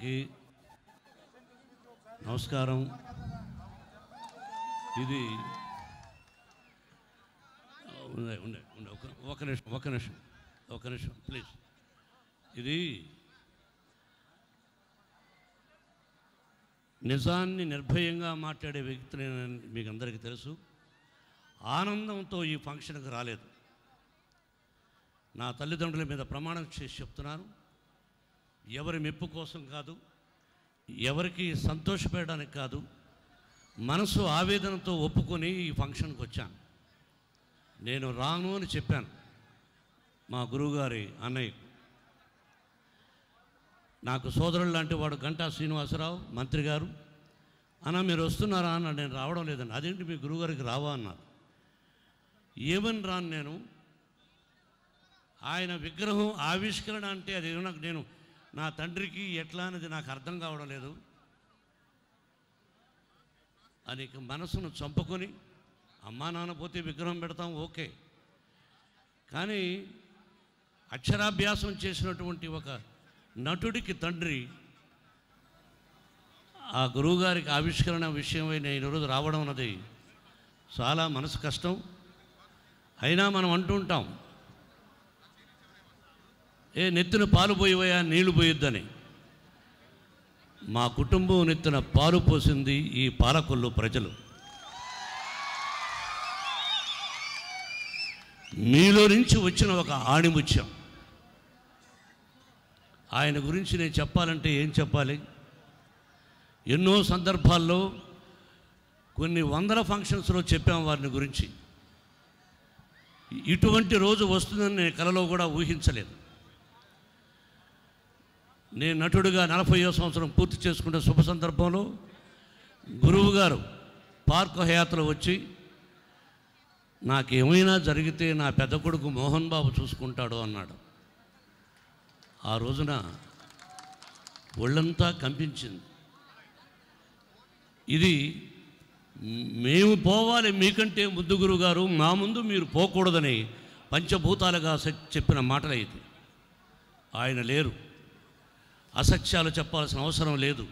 అందరికీ నమస్కారం. ఇది ఒక నిమిషం ప్లీజ్. ఇది నిజాన్ని నిర్భయంగా మాట్లాడే వ్యక్తిని మీకు అందరికీ తెలుసు. ఆనందంతో ఈ ఫంక్షన్కి రాలేదు. నా తల్లిదండ్రుల మీద ప్రమాణం చేసి చెప్తున్నాను, ఎవరి మెప్పు కోసం కాదు, ఎవరికి సంతోషపెట్టడానికి కాదు, మనసు ఆవేదనతో ఒప్పుకొని ఈ ఫంక్షన్కి వచ్చాను. నేను రాను అని చెప్పాను మా గురువుగారి అన్నయ్యకు. నాకు సోదరుడు లాంటి వాడు గంటా శ్రీనివాసరావు మంత్రి గారు, అన్న మీరు వస్తున్నారా అన్నాడు. నేను రావడం లేదండి. అదేంటి మీ గురువుగారికి రావా అన్నారు. ఏమని రాను నేను, ఆయన విగ్రహం ఆవిష్కరణ అంటే అది నాకు నేను నా తండ్రికి ఎట్లా అనేది నాకు అర్థం కావడం లేదు అని మనసును చంపుకొని, అమ్మా నాన్న పోతే విగ్రహం పెడతాం ఓకే, కానీ అక్షరాభ్యాసం చేసినటువంటి ఒక నటుడికి తండ్రి ఆ గురువుగారికి ఆవిష్కరణ విషయమై నేను ఈరోజు రావడం అన్నది చాలా మనసు కష్టం. అయినా మనం అంటూ ఉంటాం, నెత్తిన పాలు పోయివయా నీళ్లు పోయొద్దని. మా కుటుంబం నెత్తిన పాలు పోసింది ఈ పాలకొల్లు ప్రజలు. మీలో నుంచి వచ్చిన ఒక ఆణిముత్యం. ఆయన గురించి నేను చెప్పాలంటే ఏం చెప్పాలి? ఎన్నో సందర్భాల్లో కొన్ని వందల ఫంక్షన్స్లో చెప్పాం వారిని గురించి. ఇటువంటి రోజు వస్తుందని నేను కలలో కూడా ఊహించలేదు. నేను నటుడిగా 40వ సంవత్సరం పూర్తి చేసుకున్న శుభ సందర్భంలో గురువు గారు పార్క్ హయాత్లో వచ్చి, నాకేమైనా జరిగితే నా పెద్ద కొడుకు మోహన్ బాబు చూసుకుంటాడు అన్నాడు. ఆ రోజున ఒళ్ళంతా కంపించింది. ఇది మేము పోవాలి మీకంటే ముద్దు గురువుగారు, మా ముందు మీరు పోకూడదని పంచభూతాలుగా చెప్పిన మాటలు ఇది. ఆయన లేరు, అసత్యాలు చెప్పాల్సిన అవసరం లేదు,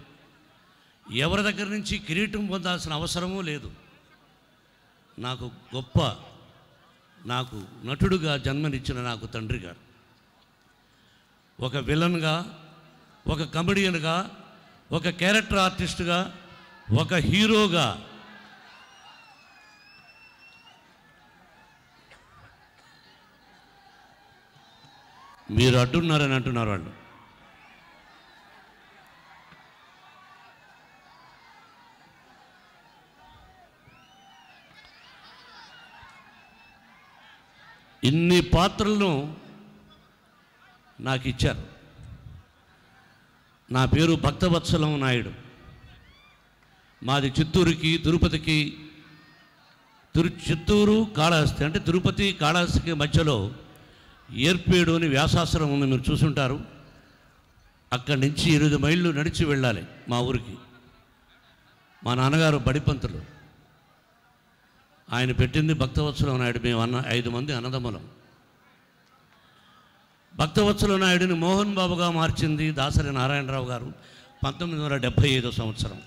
ఎవరి దగ్గర నుంచి కిరీటం పొందాల్సిన అవసరమూ లేదు. నాకు నటుడుగా జన్మనిచ్చిన నాకు తండ్రి గారు, ఒక విలన్గా, ఒక కమెడియన్గా, ఒక క్యారెక్టర్ ఆర్టిస్టుగా, ఒక హీరోగా మీరు అడ్డున్నారని అంటున్నారు వాళ్ళు. ఇన్ని పాత్రలను నాకు ఇచ్చారు. నా పేరు భక్తవత్సలం నాయుడు. మాది చిత్తూరుకి తిరుపతికి చిత్తూరు కాళహస్తి అంటే తిరుపతి కాళహస్తికి మధ్యలో ఏర్పేడు అని వ్యాసాశ్రమం ఉంది, మీరు చూసుంటారు. అక్కడి నుంచి 8 మైళ్ళు నడిచి వెళ్ళాలి మా ఊరికి. మా నాన్నగారు బడిపంతులు. ఆయన పెట్టింది భక్తవత్సలం నాయుడు. మేము 5 మంది అన్నదమ్ములం. భక్తవత్సల నాయుడిని మోహన్ బాబుగా మార్చింది దాసరి నారాయణరావు గారు 1975 సంవత్సరం.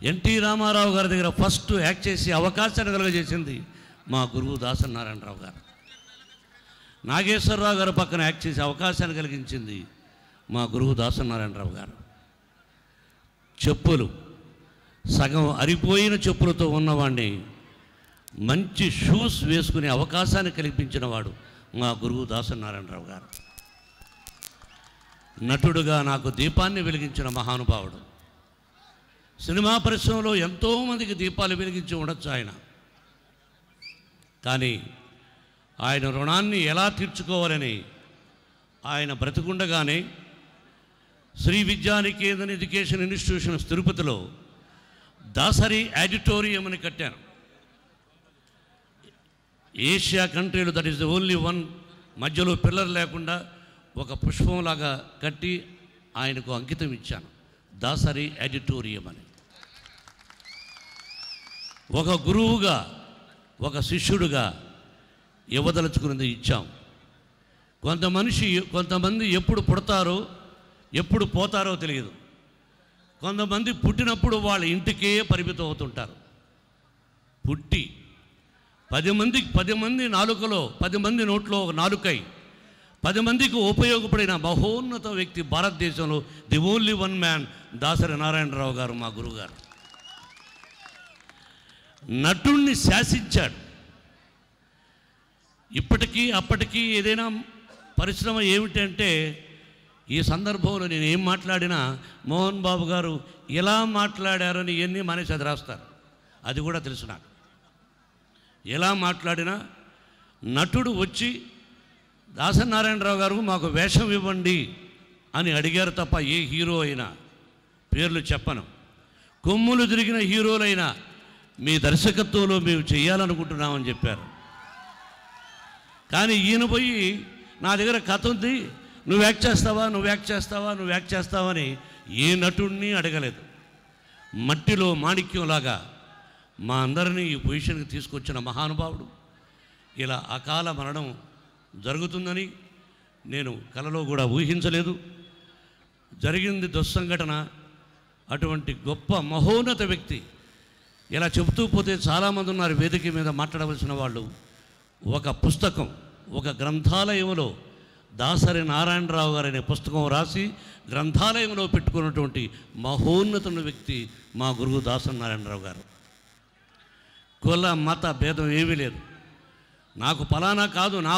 ఎన్టీ రామారావు గారి దగ్గర ఫస్ట్ యాక్ట్ చేసి అవకాశాన్ని కలుగజేసింది మా గురువు దాసరి నారాయణరావు గారు. నాగేశ్వరరావు గారు పక్కన యాక్ట్ చేసి అవకాశాన్ని కలిగించింది మా గురువు దాసరి నారాయణరావు గారు. చెప్పులు సగం అరిపోయిన చెప్పులతో ఉన్నవాడిని మంచి షూస్ వేసుకునే అవకాశాన్ని కల్పించిన వాడు మా గురువు దాసరి నారాయణరావు గారు. నటుడుగా నాకు దీపాన్ని వెలిగించిన మహానుభావుడు. సినిమా పరిశ్రమలో ఎంతోమందికి దీపాలు వెలిగించి ఉండొచ్చు ఆయన, కానీ ఆయన రుణాన్ని ఎలా తీర్చుకోవాలని ఆయన బ్రతికుండగానే శ్రీ విద్యానికేతన్ ఎడ్యుకేషన్ ఇన్స్టిట్యూషన్స్ తిరుపతిలో దాసరి ఆడిటోరియం అని కట్టారు. ఏషియా కంట్రీలో that is the only one. మధ్యలో పిల్లర్ లేకుండా ఒక పుష్పంలాగా కట్టి ఆయనకు అంకితం ఇచ్చాను, దాసరి ఆడిటోరియం అని. ఒక గురువుగా, ఒక శిష్యుడుగా ఇవ్వదలుచుకున్నది ఇచ్చాం. కొంతమంది ఎప్పుడు పుడతారో ఎప్పుడు పోతారో తెలియదు. కొంతమంది పుట్టినప్పుడు వాళ్ళ ఇంటికే పరిమితం అవుతుంటారు. పుట్టి 10 మంది నాలుకలో 10 మంది నోట్లో ఒక నాలుకై 10 మందికి ఉపయోగపడిన మహోన్నత వ్యక్తి భారతదేశంలో the only one man Dasari Narayana Rao గారు, మా గురువుగారు. నటుణ్ణి శాసించాడు. ఇప్పటికీ అప్పటికీ ఏదైనా పరిశ్రమ ఏమిటంటే, ఈ సందర్భంలో నేను ఏం మాట్లాడినా మోహన్ బాబు గారు ఎలా మాట్లాడారని ఇవన్నీ మానేసి అది రాస్తారు. అది కూడా తెలుసు నాకు. ఎలా మాట్లాడినా నటుడు వచ్చి దాసరి నారాయణరావు గారు మాకు వేషం ఇవ్వండి అని అడిగారు తప్ప ఏ హీరో అయినా పేర్లు చెప్పను. కొమ్ములు తిరిగిన హీరోలైనా మీ దర్శకత్వంలో మేము చేయాలనుకుంటున్నామని చెప్పారు. కానీ ఈయన పోయి నా దగ్గర కథ ఉంది, నువ్వు యాక్ట్ చేస్తావా అని ఏ నటుడిని అడగలేదు. మట్టిలో మాణిక్యంలాగా మా అందరినీ ఈ పొజిషన్కి తీసుకొచ్చిన మహానుభావుడు ఇలా అకాల మరణం జరుగుతుందని నేను కలలో కూడా ఊహించలేదు. జరిగింది దుస్సంఘటన. అటువంటి గొప్ప మహోన్నత వ్యక్తి ఇలా చెబుతూ పోతే చాలామంది ఉన్నారు వేదిక మీద మాట్లాడవలసిన వాళ్ళు. ఒక పుస్తకం, ఒక గ్రంథాలయంలో దాసరి నారాయణరావు గారు అనే పుస్తకం రాసి గ్రంథాలయంలో పెట్టుకున్నటువంటి మహోన్నతుని వ్యక్తి మా గురువు దాసరి నారాయణరావు గారు. కుల మత భేదం ఏమీ లేదు. నాకు ఫలానా కాదు, నా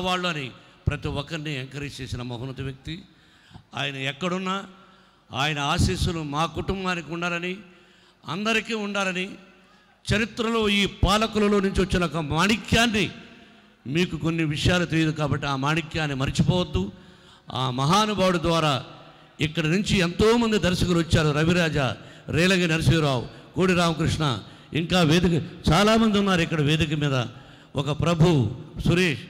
వాళ్ళు అని ప్రతి ఒక్కరిని ఎంకరేజ్ చేసిన మహోన్నత వ్యక్తి. ఆయన ఎక్కడున్నా ఆయన ఆశీస్సులు మా కుటుంబానికి ఉండాలని, అందరికీ ఉండాలని, చరిత్రలో ఈ పాలకులలో నుంచి వచ్చిన ఒక మాణిక్యాన్ని, మీకు కొన్ని విషయాలు తెలియదు కాబట్టి ఆ మాణిక్యాన్ని మర్చిపోవద్దు. ఆ మహానుభావుడి ద్వారా ఇక్కడి నుంచి ఎంతోమంది దర్శకులు వచ్చారు. రవిరాజ, రేలంగి నరసింహరావు, కోడి రామకృష్ణ, ఇంకా వేదిక చాలామంది ఉన్నారు ఇక్కడ వేదిక మీద. ఒక ప్రభు, సురేష్,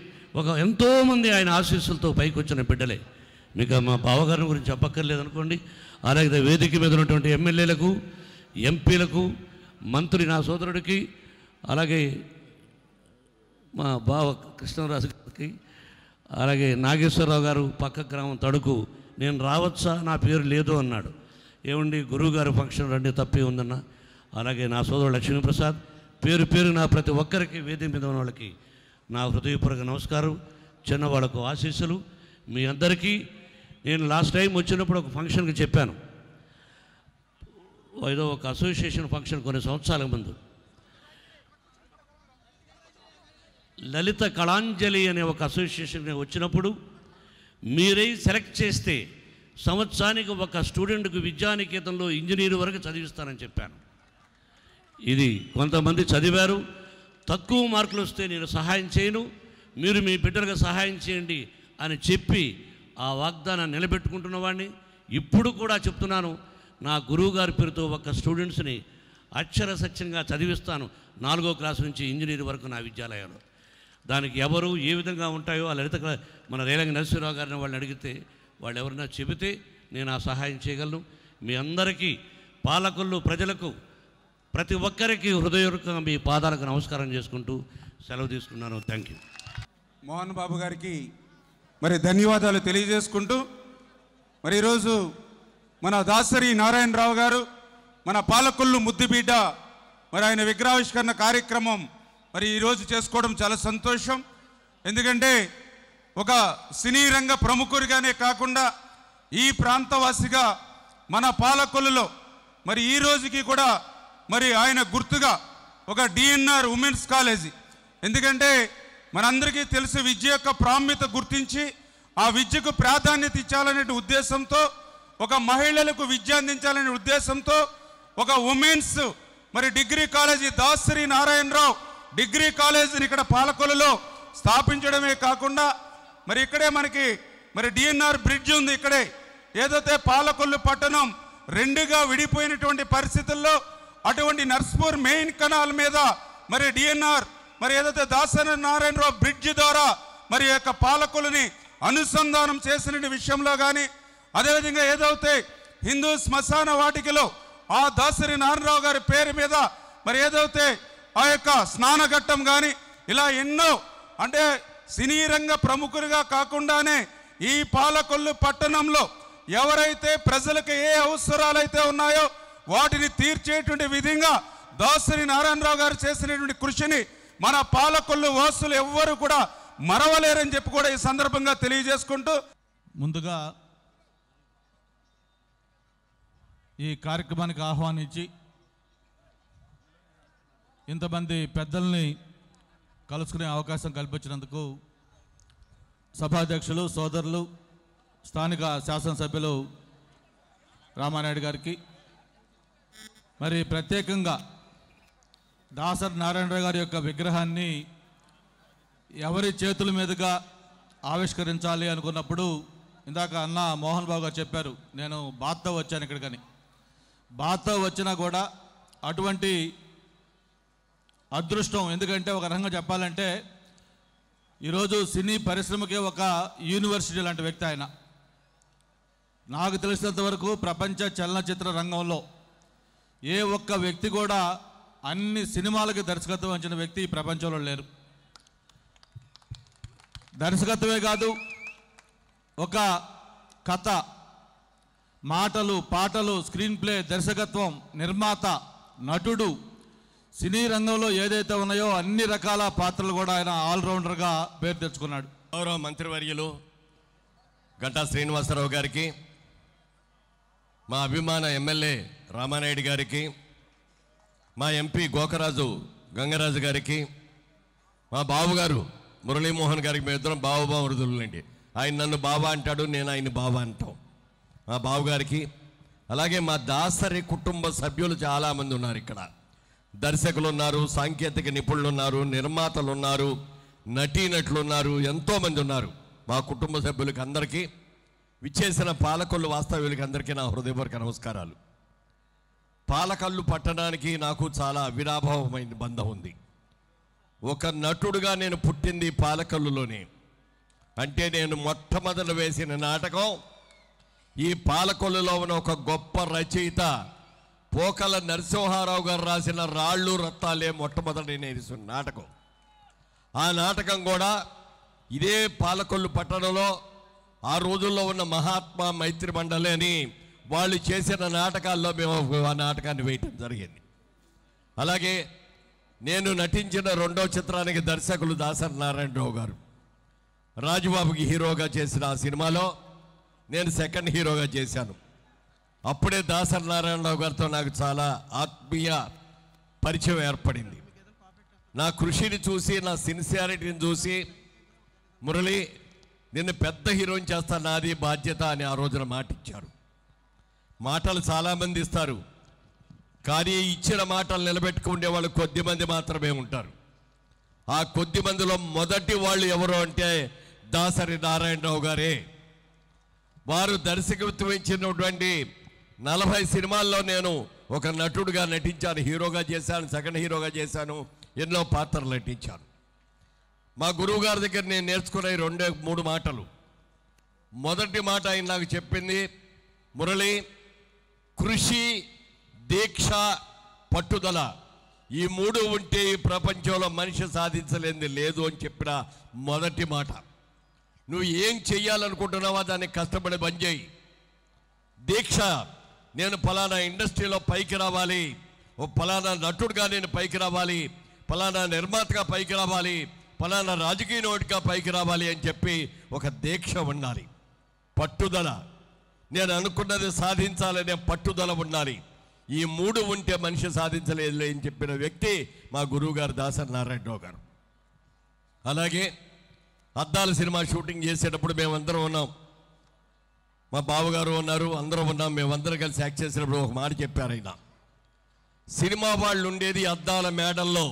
ఎంతోమంది ఆయన ఆశీస్సులతో పైకి వచ్చిన బిడ్డలే. మీకు మా బావగారిని గురించి చెప్పక్కర్లేదు అనుకోండి. అలాగే వేదిక మీద ఉన్నటువంటి ఎమ్మెల్యేలకు, ఎంపీలకు, మంత్రి నా సోదరుడికి, అలాగే మా బావ కృష్ణరాజు గారికి, అలాగే నాగేశ్వరరావు గారు పక్క గ్రామం తడుకు, నేను రావచ్చా, నా పేరు లేదు అన్నాడు. ఏమండి గురువుగారు ఫంక్షన్ రండి, తప్పే ఉందన్న. అలాగే నా సోదరుడు లక్ష్మీప్రసాద్, పేరు నా ప్రతి ఒక్కరికి వేదిక మీద ఉన్న వాళ్ళకి నా హృదయపూర్వక నమస్కారం, చిన్నవాళ్ళకు ఆశీస్సులు. మీ అందరికీ నేను లాస్ట్ టైం వచ్చినప్పుడు ఒక ఫంక్షన్కి చెప్పాను. ఏదో ఒక అసోసియేషన్ ఫంక్షన్ కొన్ని సంవత్సరాల ముందు, లలిత కళాంజలి అనే ఒక అసోసియేషన్ వచ్చినప్పుడు మీరే సెలెక్ట్ చేస్తే సంవత్సరానికి ఒక స్టూడెంట్కు విద్యానికేతన్లో ఇంజనీర్ వరకు చదివిస్తానని చెప్పాను. ఇది కొంతమంది చదివారు, తక్కువ మార్కులు వస్తే నేను సహాయం చేయను, మీరు మీ బిడ్డలకు సహాయం చేయండి అని చెప్పి ఆ వాగ్దానాన్ని నిలబెట్టుకుంటున్న వాడిని. ఇప్పుడు కూడా చెప్తున్నాను, నా గురువు గారి పేరుతో ఒక స్టూడెంట్స్ని అక్షర సత్యంగా చదివిస్తాను, 4వ క్లాసు నుంచి ఇంజనీర్ వరకు నా విద్యాలయంలో. దానికి ఎవరు ఏ విధంగా ఉంటాయో ఆ లలిత మన రేలంగి నరసింహరావు గారిని వాళ్ళని అడిగితే వాళ్ళు ఎవరైనా చెబితే నేను ఆ సహాయం చేయగలను. మీ అందరికీ, పాలకులు, ప్రజలకు, ప్రతి ఒక్కరికి హృదయపూర్వకంగా మీ పాదాలకు నమస్కారం చేసుకుంటూ సెలవు తీసుకున్నాను. Thank you. మోహన్ బాబు గారికి మరి ధన్యవాదాలు తెలియజేసుకుంటూ, మరి ఈరోజు మన దాసరి నారాయణరావు గారు, మన పాలకొల్లు ముద్దుబిడ్డ, మరి ఆయన విగ్రహావిష్కరణ కార్యక్రమం మరి ఈరోజు చేసుకోవడం చాలా సంతోషం. ఎందుకంటే ఒక సినీ రంగ ప్రముఖుడిగానే కాకుండా ఈ ప్రాంతవాసిగా మన పాలకొల్లులో మరి ఈ రోజుకి కూడా మరి ఆయన గుర్తుగా ఒక డిఎన్ఆర్ ఉమెన్స్ కాలేజీ, ఎందుకంటే మనందరికీ తెలిసి విద్య యొక్క ప్రాముఖ్యత గుర్తించి ఆ విద్యకు ప్రాధాన్యత ఇచ్చాలనే ఉద్దేశంతో, ఒక మహిళలకు విద్య అందించాలనే ఉద్దేశంతో ఒక ఉమెన్స్ మరి degree college Dasari Narayana Rao degree కాలేజీని ఇక్కడ పాలకొల్లులో స్థాపించడమే కాకుండా మరి ఇక్కడే మనకి మరి డిఎన్ఆర్ బ్రిడ్జ్ ఉంది. ఇక్కడే ఏదైతే పాలకొల్లు పట్టణం 2గా విడిపోయినటువంటి పరిస్థితుల్లో అటువంటి నర్స్పూర్ మెయిన్ కెనాల్ మీద మరి డిఎన్ఆర్ మరి ఏదైతే దాసరి నారాయణరావు బ్రిడ్జ్ ద్వారా మరి యొక్క పాలకొల్లుని అనుసంధానం చేసిన విషయంలో కానీ, అదేవిధంగా ఏదైతే హిందూ శ్మశాన వాటికలో ఆ దాసరి నారాయణరావు గారి పేరు మీద మరి ఏదైతే ఆ యొక్క స్నానఘట్టం కానీ ఇలా ఎన్నో అంటే సినీ రంగ ప్రముఖులుగా కాకుండానే ఈ పాలకొల్లు పట్టణంలో ఎవరైతే ప్రజలకు ఏ అవసరాలైతే ఉన్నాయో వాటిని తీర్చేటువంటి విధంగా దాసరి నారాయణరావు గారు చేసినటువంటి కృషిని మన పాలకొల్లు వాసులు ఎవ్వరూ కూడా మరవలేరని చెప్పి కూడా ఈ సందర్భంగా తెలియజేసుకుంటూ, ముందుగా ఈ కార్యక్రమానికి ఆహ్వానించి ఇంతమంది పెద్దల్ని కలుసుకునే అవకాశం కల్పించినందుకు సభాధ్యక్షులు సోదరులు స్థానిక శాసనసభ్యులు రామానాయుడు గారికి, మరి ప్రత్యేకంగా దాసరి నారాయణరావు గారి యొక్క విగ్రహాన్ని ఎవరి చేతుల మీదుగా ఆవిష్కరించాలి అనుకున్నప్పుడు ఇందాక అన్న మోహన్ బాబు గారు చెప్పారు, నేను బాత్తో వచ్చాను ఇక్కడికని. బాత్తో వచ్చినా కూడా అటువంటి అదృష్టం, ఎందుకంటే ఒక రకంగా చెప్పాలంటే ఈరోజు సినీ పరిశ్రమకే ఒక యూనివర్సిటీ లాంటి వ్యక్తి ఆయన. నాకు తెలిసినంత వరకు ప్రపంచ చలనచిత్ర రంగంలో ఏ ఒక్క వ్యక్తి కూడా అన్ని సినిమాలకి దర్శకత్వం వహించిన వ్యక్తి ఈ ప్రపంచంలో లేరు. దర్శకత్వమే కాదు, ఒక కథ, మాటలు, పాటలు, స్క్రీన్ ప్లే, దర్శకత్వం, నిర్మాత, నటుడు, సినీ రంగంలో ఏదైతే ఉన్నాయో అన్ని రకాల పాత్రలు కూడా ఆయన ఆల్రౌండర్గా పేరు తెచ్చుకున్నాడు. గౌరవ మంత్రివర్యులు గంటా శ్రీనివాసరావు గారికి, మా అభిమాన ఎమ్మెల్యే రామానాయుడు గారికి, మా ఎంపీ గోకరాజు గంగరాజు గారికి, మా బావగారు మురళీమోహన్ గారికి, మేము ఇద్దరం బావబావరుదులండి. ఆయన నన్ను బావ అంటాడు, నేను ఆయన బావ అంటాం. మా బావగారికి, అలాగే మా దాసరి కుటుంబ సభ్యులు చాలామంది ఉన్నారు ఇక్కడ. దర్శకులు ఉన్నారు, సాంకేతిక నిపుణులు ఉన్నారు, నిర్మాతలు ఉన్నారు, నటీనటులు ఉన్నారు, ఎంతోమంది ఉన్నారు. మా కుటుంబ సభ్యులకి అందరికీ, విచ్చేసిన పాలకొల్లు వాస్తవ్యులకి అందరికీ నా హృదయపూర్వక నమస్కారాలు. పాలకొల్లు పట్టణానికి నాకు చాలా అవినాభావమైన బంధం ఉంది. ఒక నటుడుగా నేను పుట్టింది పాలకొల్లులోనే. అంటే నేను మొట్టమొదట వేసిన నాటకం ఈ పాలకొల్లులో ఉన్న ఒక గొప్ప రచయిత పోకల నరసింహారావు గారు రాసిన రాళ్ళు రత్తాలే మొట్టమొదటి నేను నాటకం. ఆ నాటకం కూడా ఇదే పాలకొల్లు పట్టణంలో ఆ రోజుల్లో ఉన్న మహాత్మా మైత్రి మండలి అని వాళ్ళు చేసిన నాటకాల్లో మేము ఆ నాటకాన్ని వేయటం జరిగింది. అలాగే నేను నటించిన రెండో చిత్రానికి దర్శకులు దాసరి నారాయణరావు గారు. రాజుబాబుకి హీరోగా చేసిన ఆ సినిమాలో నేను సెకండ్ హీరోగా చేశాను. అప్పుడే దాసరి నారాయణరావు గారితో నాకు చాలా ఆత్మీయ పరిచయం ఏర్పడింది. నా కృషిని చూసి, నా సిన్సియారిటీని చూసి, మురళి నిన్ను పెద్ద హీరోని చేస్తా, నాది బాధ్యత అని ఆ రోజున మాట ఇచ్చారు. మాటలు చాలామంది ఇస్తారు, కానీ ఇచ్చిన మాటలు నిలబెట్టుకునే వాళ్ళు కొద్దిమంది మాత్రమే ఉంటారు. ఆ కొద్ది మందిలో మొదటి వాళ్ళు ఎవరు అంటే దాసరి నారాయణరావు గారే. వారు దర్శకత్వం ఇచ్చినటువంటి 40 సినిమాల్లో నేను ఒక నటుడుగా నటించాను, హీరోగా చేశాను, సెకండ్ హీరోగా చేశాను, ఎన్నో పాత్రలు నటించాను. మా గురువు గారి దగ్గర నేను నేర్చుకునే 2-3 మాటలు. మొదటి మాట ఆయన నాకు చెప్పింది, మురళి, కృషి, దీక్ష, పట్టుదల, ఈ 3 ఉంటే ఈ ప్రపంచంలో మనిషి సాధించలేనిది లేదు అని చెప్పిన మొదటి మాట. నువ్వు ఏం చెయ్యాలనుకుంటున్నావో దాన్ని కష్టపడి పని చేయి. దీక్ష, నేను ఫలానా ఇండస్ట్రీలో పైకి రావాలి, ఓ ఫలానా నటుడుగా నేను పైకి రావాలి, ఫలానా నిర్మాతగా పైకి రావాలి, ఫలానా రాజకీయ నోటిగా పైకి రావాలి అని చెప్పి ఒక దీక్ష ఉండాలి. పట్టుదల, నేను అనుకున్నది సాధించాలనే పట్టుదల ఉండాలి. ఈ 3 ఉంటే మనిషి సాధించలేదు అని చెప్పిన వ్యక్తి మా గురువు గారు దాసరి నారాయణరావు గారు. అలాగే అద్దాల సినిమా షూటింగ్ చేసేటప్పుడు మేమందరం ఉన్నాం, మా బావగారు ఉన్నారు, అందరం ఉన్నాం. మేమందరం కలిసి యాక్ట్ చేసినప్పుడు ఒక మాట చెప్పారు ఆయన, సినిమా వాళ్ళు ఉండేది అద్దాల మేడల్లో,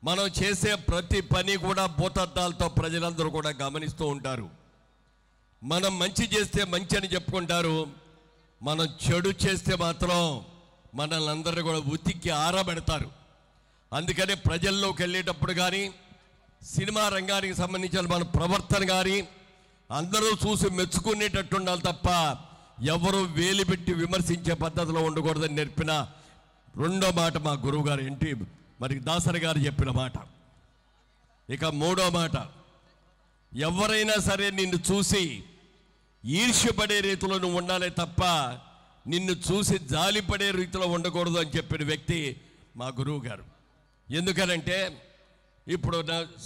మనం చేసే ప్రతి పని కూడా భూతద్దాలతో ప్రజలందరూ కూడా గమనిస్తూ ఉంటారు. మనం మంచి చేస్తే మంచి అని చెప్పుకుంటారు, మనం చెడు చేస్తే మాత్రం మనల్ని అందరినీ కూడా ఉతికి ఆరబెడతారు. అందుకని ప్రజల్లోకి వెళ్ళేటప్పుడు కానీ, సినిమా రంగానికి సంబంధించిన మన ప్రవర్తన కానీ అందరూ చూసి మెచ్చుకునేటట్టు ఉండాలి తప్ప ఎవరు వేలిపెట్టి విమర్శించే పద్ధతిలో ఉండకూడదని నేర్పిన రెండో మాట మా గురువు గారు మరి దాసరి గారు చెప్పిన మాట. ఇక 3వ మాట, ఎవరైనా సరే నిన్ను చూసి ఈర్ష్యపడే రీతిలో నువ్వు ఉండాలి తప్ప నిన్ను చూసి జాలిపడే రీతిలో ఉండకూడదు అని చెప్పిన వ్యక్తి మా గురువు గారు. ఎందుకనంటే ఇప్పుడు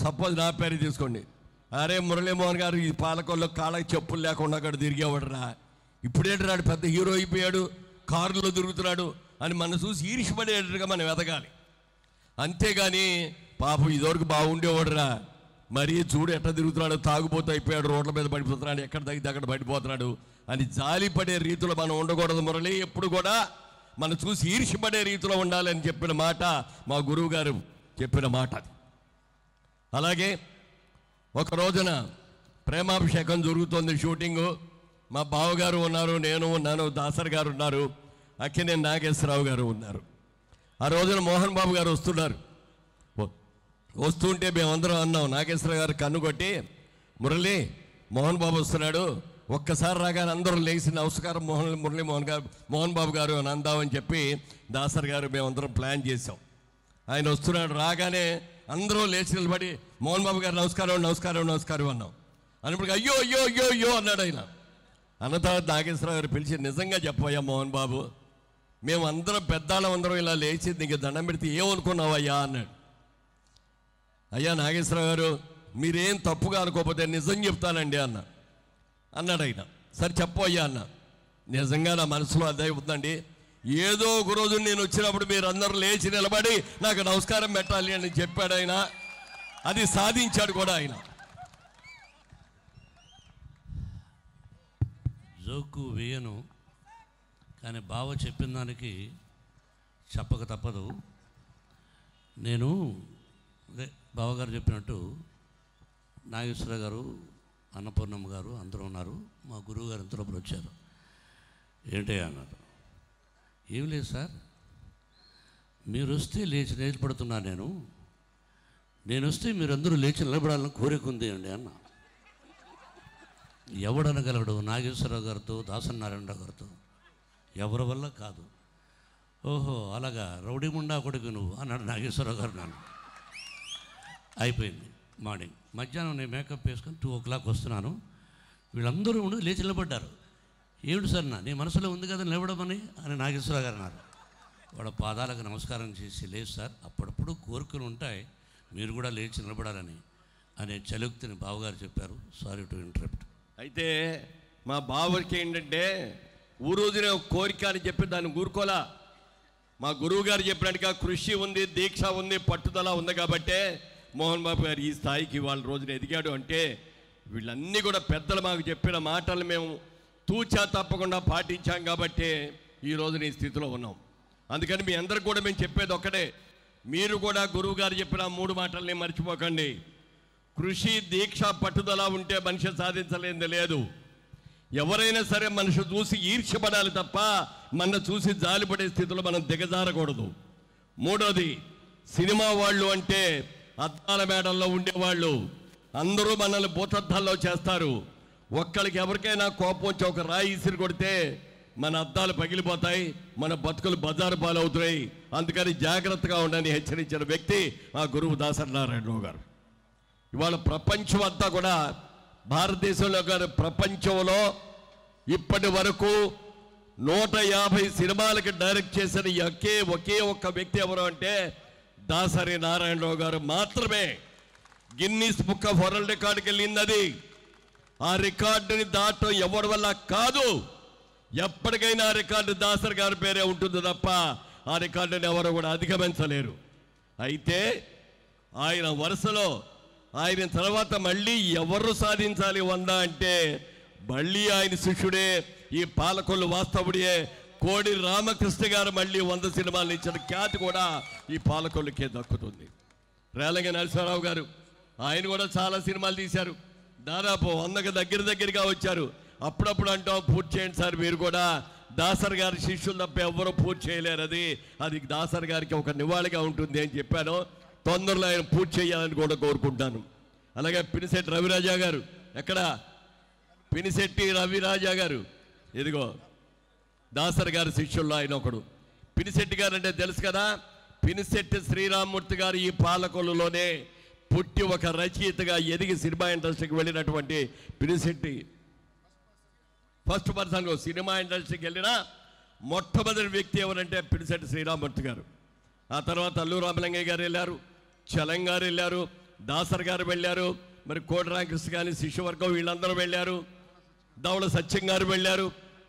సపోజ్ నా పేరు తీసుకోండి, అరే మురళీమోహన్ గారు ఈ పాలకొల్లో కాళ్ళకి చెప్పులు లేకుండా అక్కడ తిరిగేవాడురా, ఇప్పుడేంటాడు పెద్ద హీరో అయిపోయాడు, కారులో తిరుగుతున్నాడు అని మనం చూసి ఈర్ష్యపడేటట్టుగా మనం ఎదగాలి. అంతేగాని పాపం ఇదివరకు బాగుండేవాడురా, మరీ చూడు ఎట్లా తిరుగుతున్నాడు, తాగుబోతూ అయిపోయాడు, రోడ్ల మీద పడిపోతున్నాడు, ఎక్కడ తగ్గితే అక్కడ పడిపోతున్నాడు అని జాలిపడే రీతిలో మనం ఉండకూడదు మురళి. ఎప్పుడు కూడా మనం చూసి ఈర్ష్యపడే రీతిలో ఉండాలని చెప్పిన మాట మా గురువు గారు చెప్పిన మాట అది. అలాగే ఒక రోజున ప్రేమాభిషేకం జరుగుతోంది, షూటింగు. మా బావగారు ఉన్నారు, నేను ఉన్నాను, దాసర్ గారు ఉన్నారు, అక్కినేని నాగేశ్వరరావు గారు ఉన్నారు. ఆ రోజున మోహన్ బాబు గారు వస్తున్నారు. వస్తుంటే మేమందరం అన్నాం, నాగేశ్వర గారు కన్ను కొట్టి, మురళి మోహన్ బాబు వస్తున్నాడు, ఒక్కసారి రాగానే అందరూ లేచి నమస్కారం మోహన్ బాబు గారు అని అందామని చెప్పి దాసర్ గారు మేమందరం ప్లాన్ చేసాం. ఆయన వస్తున్నాడు, రాగానే అందరూ లేచి నిలబడి మోహన్ బాబు గారు నమస్కారం నమస్కారం నమస్కారం అన్నాం. అన్నప్పుడు అయ్యో అయ్యో అయ్యో అయ్యో అన్నాడు ఆయన. అన్న తర్వాత నాగేశ్వరరావు గారు పిలిచి, నిజంగా చెప్పయ్యా మోహన్ బాబు, మేము అందరం పెద్దాళ్ళం అందరం ఇలా లేచి నీకు దండం పెడితే ఏమనుకున్నావయ్యా అన్నాడు. అయ్యా నాగేశ్వరరావు గారు, మీరేం తప్పుగా అనుకోకపోతే నిజం చెప్తానండి అన్నాడు ఆయన. సరే చెప్పు అయ్యా అన్న. నిజంగా నా మనసులో అదే అవుతుందండి, ఏదో ఒక రోజు నేను వచ్చినప్పుడు మీరు అందరూ లేచి నిలబడి నాకు నమస్కారం పెట్టాలి అని చెప్పాడు ఆయన. అది సాధించాడు కూడా ఆయన. జోకు వేయను, కానీ బావ చెప్పిన దానికి చెప్పక తప్పదు. నేను అదే బావగారు చెప్పినట్టు నాగేశ్వర గారు, అన్నపూర్ణమ్మ గారు అందరూ ఉన్నారు. మా గురువు గారు ఇంతలోపల వచ్చారు. ఏంటయ్యా అన్నారు. ఏం లేదు సార్, మీరు వస్తే లేచి నిలబడుతున్నా, నేను వస్తే మీరందరూ లేచి నిలబడాలని కోరిక ఉంది అండి అన్న. ఎవడనగలడు? నాగేశ్వరరావు గారితో, దాసనారాయణరావు గారితో, ఎవరి వల్ల కాదు. ఓహో అలాగా, రౌడీ ముండా కొడుకు నువ్వు అన్నాడు నాగేశ్వరరావు గారు. నన్ను అయిపోయింది. మార్నింగ్ మధ్యాహ్నం నేను మేకప్ వేసుకొని 2 o'clock వస్తున్నాను. వీళ్ళందరూ ఉండి లేచి నిలబడ్డారు. ఏమిటి సార్ నీ మనసులో ఉంది కదా నిలబడమని అని నాగేశ్వరరావు గారు అన్నారు. వాళ్ళ పాదాలకు నమస్కారం చేసి, లేదు సార్ అప్పుడప్పుడు కోరికలు ఉంటాయి, మీరు కూడా లేచి నిలబడాలని అనే చలుక్తిని బావగారు చెప్పారు. Sorry to interrupt. అయితే మా బావకి ఏంటంటే ఊరోజునే ఒక కోరిక అని చెప్పి దాన్ని ఊరుకోలా. మా గురువు గారు చెప్పినట్టుగా కృషి ఉంది, దీక్ష ఉంది, పట్టుదల ఉంది కాబట్టే మోహన్ బాబు గారు ఈ స్థాయికి వాళ్ళ రోజున ఎదిగాడు. అంటే వీళ్ళన్నీ కూడా పెద్దలు మాకు చెప్పిన మాటలు మేము తూచా తప్పకుండా పాటించాం కాబట్టే ఈ రోజున ఈ స్థితిలో ఉన్నాం. అందుకని మీ అందరికి కూడా మేము చెప్పేది ఒక్కటే, మీరు కూడా గురువు గారు చెప్పిన 3 మాటల్ని మర్చిపోకండి. కృషి, దీక్ష, పట్టుదల ఉంటే మనిషి సాధించలేనిది లేదు. ఎవరైనా సరే మనిషి చూసి ఈర్ష్యపడాలి తప్ప మన చూసి జాలిపడే స్థితిలో మనం దిగజారకూడదు. 3వది, సినిమా వాళ్ళు అంటే అద్దాల మేడల్లో ఉండేవాళ్ళు, అందరూ మనల్ని భూతద్దాల్లో చేస్తారు. ఒక్కరికి ఎవరికైనా కోపం వచ్చి ఒక రాయి ఇసిరి కొడితే మన అద్దాలు పగిలిపోతాయి, మన బతుకులు బజారు పాలవుతాయి. అందుకని జాగ్రత్తగా ఉండని హెచ్చరించిన వ్యక్తి మా గురువు దాసరి నారాయణరావు గారు. ఇవాళ ప్రపంచం అంతా కూడా భారతదేశంలో గారు ప్రపంచంలో ఇప్పటి వరకు 150 సినిమాలకి డైరెక్ట్ చేసిన ఒకే ఒక్క వ్యక్తి ఎవరు అంటే దాసరి నారాయణరావు గారు మాత్రమే. గిన్నీస్ బుక్ ఆఫ్ వరల్డ్ రికార్డుకి వెళ్ళింది అది. ఆ రికార్డుని దాటం ఎవరి వల్ల కాదు. ఎప్పటికైనా ఆ రికార్డు దాసరి గారి పేరే ఉంటుంది తప్ప ఆ రికార్డుని ఎవరు కూడా అధిగమించలేరు. అయితే ఆయన వరుసలో ఆయన తర్వాత మళ్ళీ ఎవరు సాధించాలి 100 అంటే మళ్ళీ ఆయన శిష్యుడే, ఈ పాలకొల్లు వాస్తవుడే కోడి రామకృష్ణ గారు మళ్ళీ 100 సినిమాలు ఇచ్చిన ఖ్యాతి కూడా ఈ పాలకొల్లుకే దక్కుతుంది. రేలంగి నరసింహారావు గారు ఆయన కూడా చాలా సినిమాలు తీశారు, దాదాపు 100కి దగ్గరగా వచ్చారు. అప్పుడప్పుడు అంటాం పూర్తి చేయండి సార్, మీరు కూడా దాసరి గారి శిష్యులు తప్ప ఎవరూ పూర్తి చేయలేరు, అది దాసరి గారికి ఒక నివాళిగా ఉంటుంది అని చెప్పాను. తొందరలో ఆయన పూర్తి చేయాలని కూడా కోరుకుంటాను. అలాగే పినిశెట్టి రవిరాజా గారు, ఎక్కడ పినిశెట్టి రవిరాజా గారు, ఇదిగో దాసరి గారి శిష్యుల్లో ఆయన ఒకడు. పినిశెట్టి గారు అంటే తెలుసు కదా, పినిశెట్టి శ్రీరామ్మూర్తి గారు ఈ పాలకొల్లులోనే పుట్టి ఒక రచయితగా ఎదిగి సినిమా ఇండస్ట్రీకి వెళ్ళినటువంటి పినిశెట్టి ఫస్ట్ పర్సన్ సినిమా ఇండస్ట్రీకి వెళ్ళిన మొట్టమొదటి వ్యక్తి ఎవరంటే పినిశెట్టి శ్రీరామూర్తి గారు. ఆ తర్వాత అల్లు రామలింగయ్య గారు వెళ్ళారు, చలం గారు వెళ్ళారు, దాసర్ గారు వెళ్ళారు, మరి కోటి రామకృష్ణ కానీ శిష్యవర్గం వీళ్ళందరూ వెళ్ళారు, ధవళ సత్యం గారు వెళ్ళారు.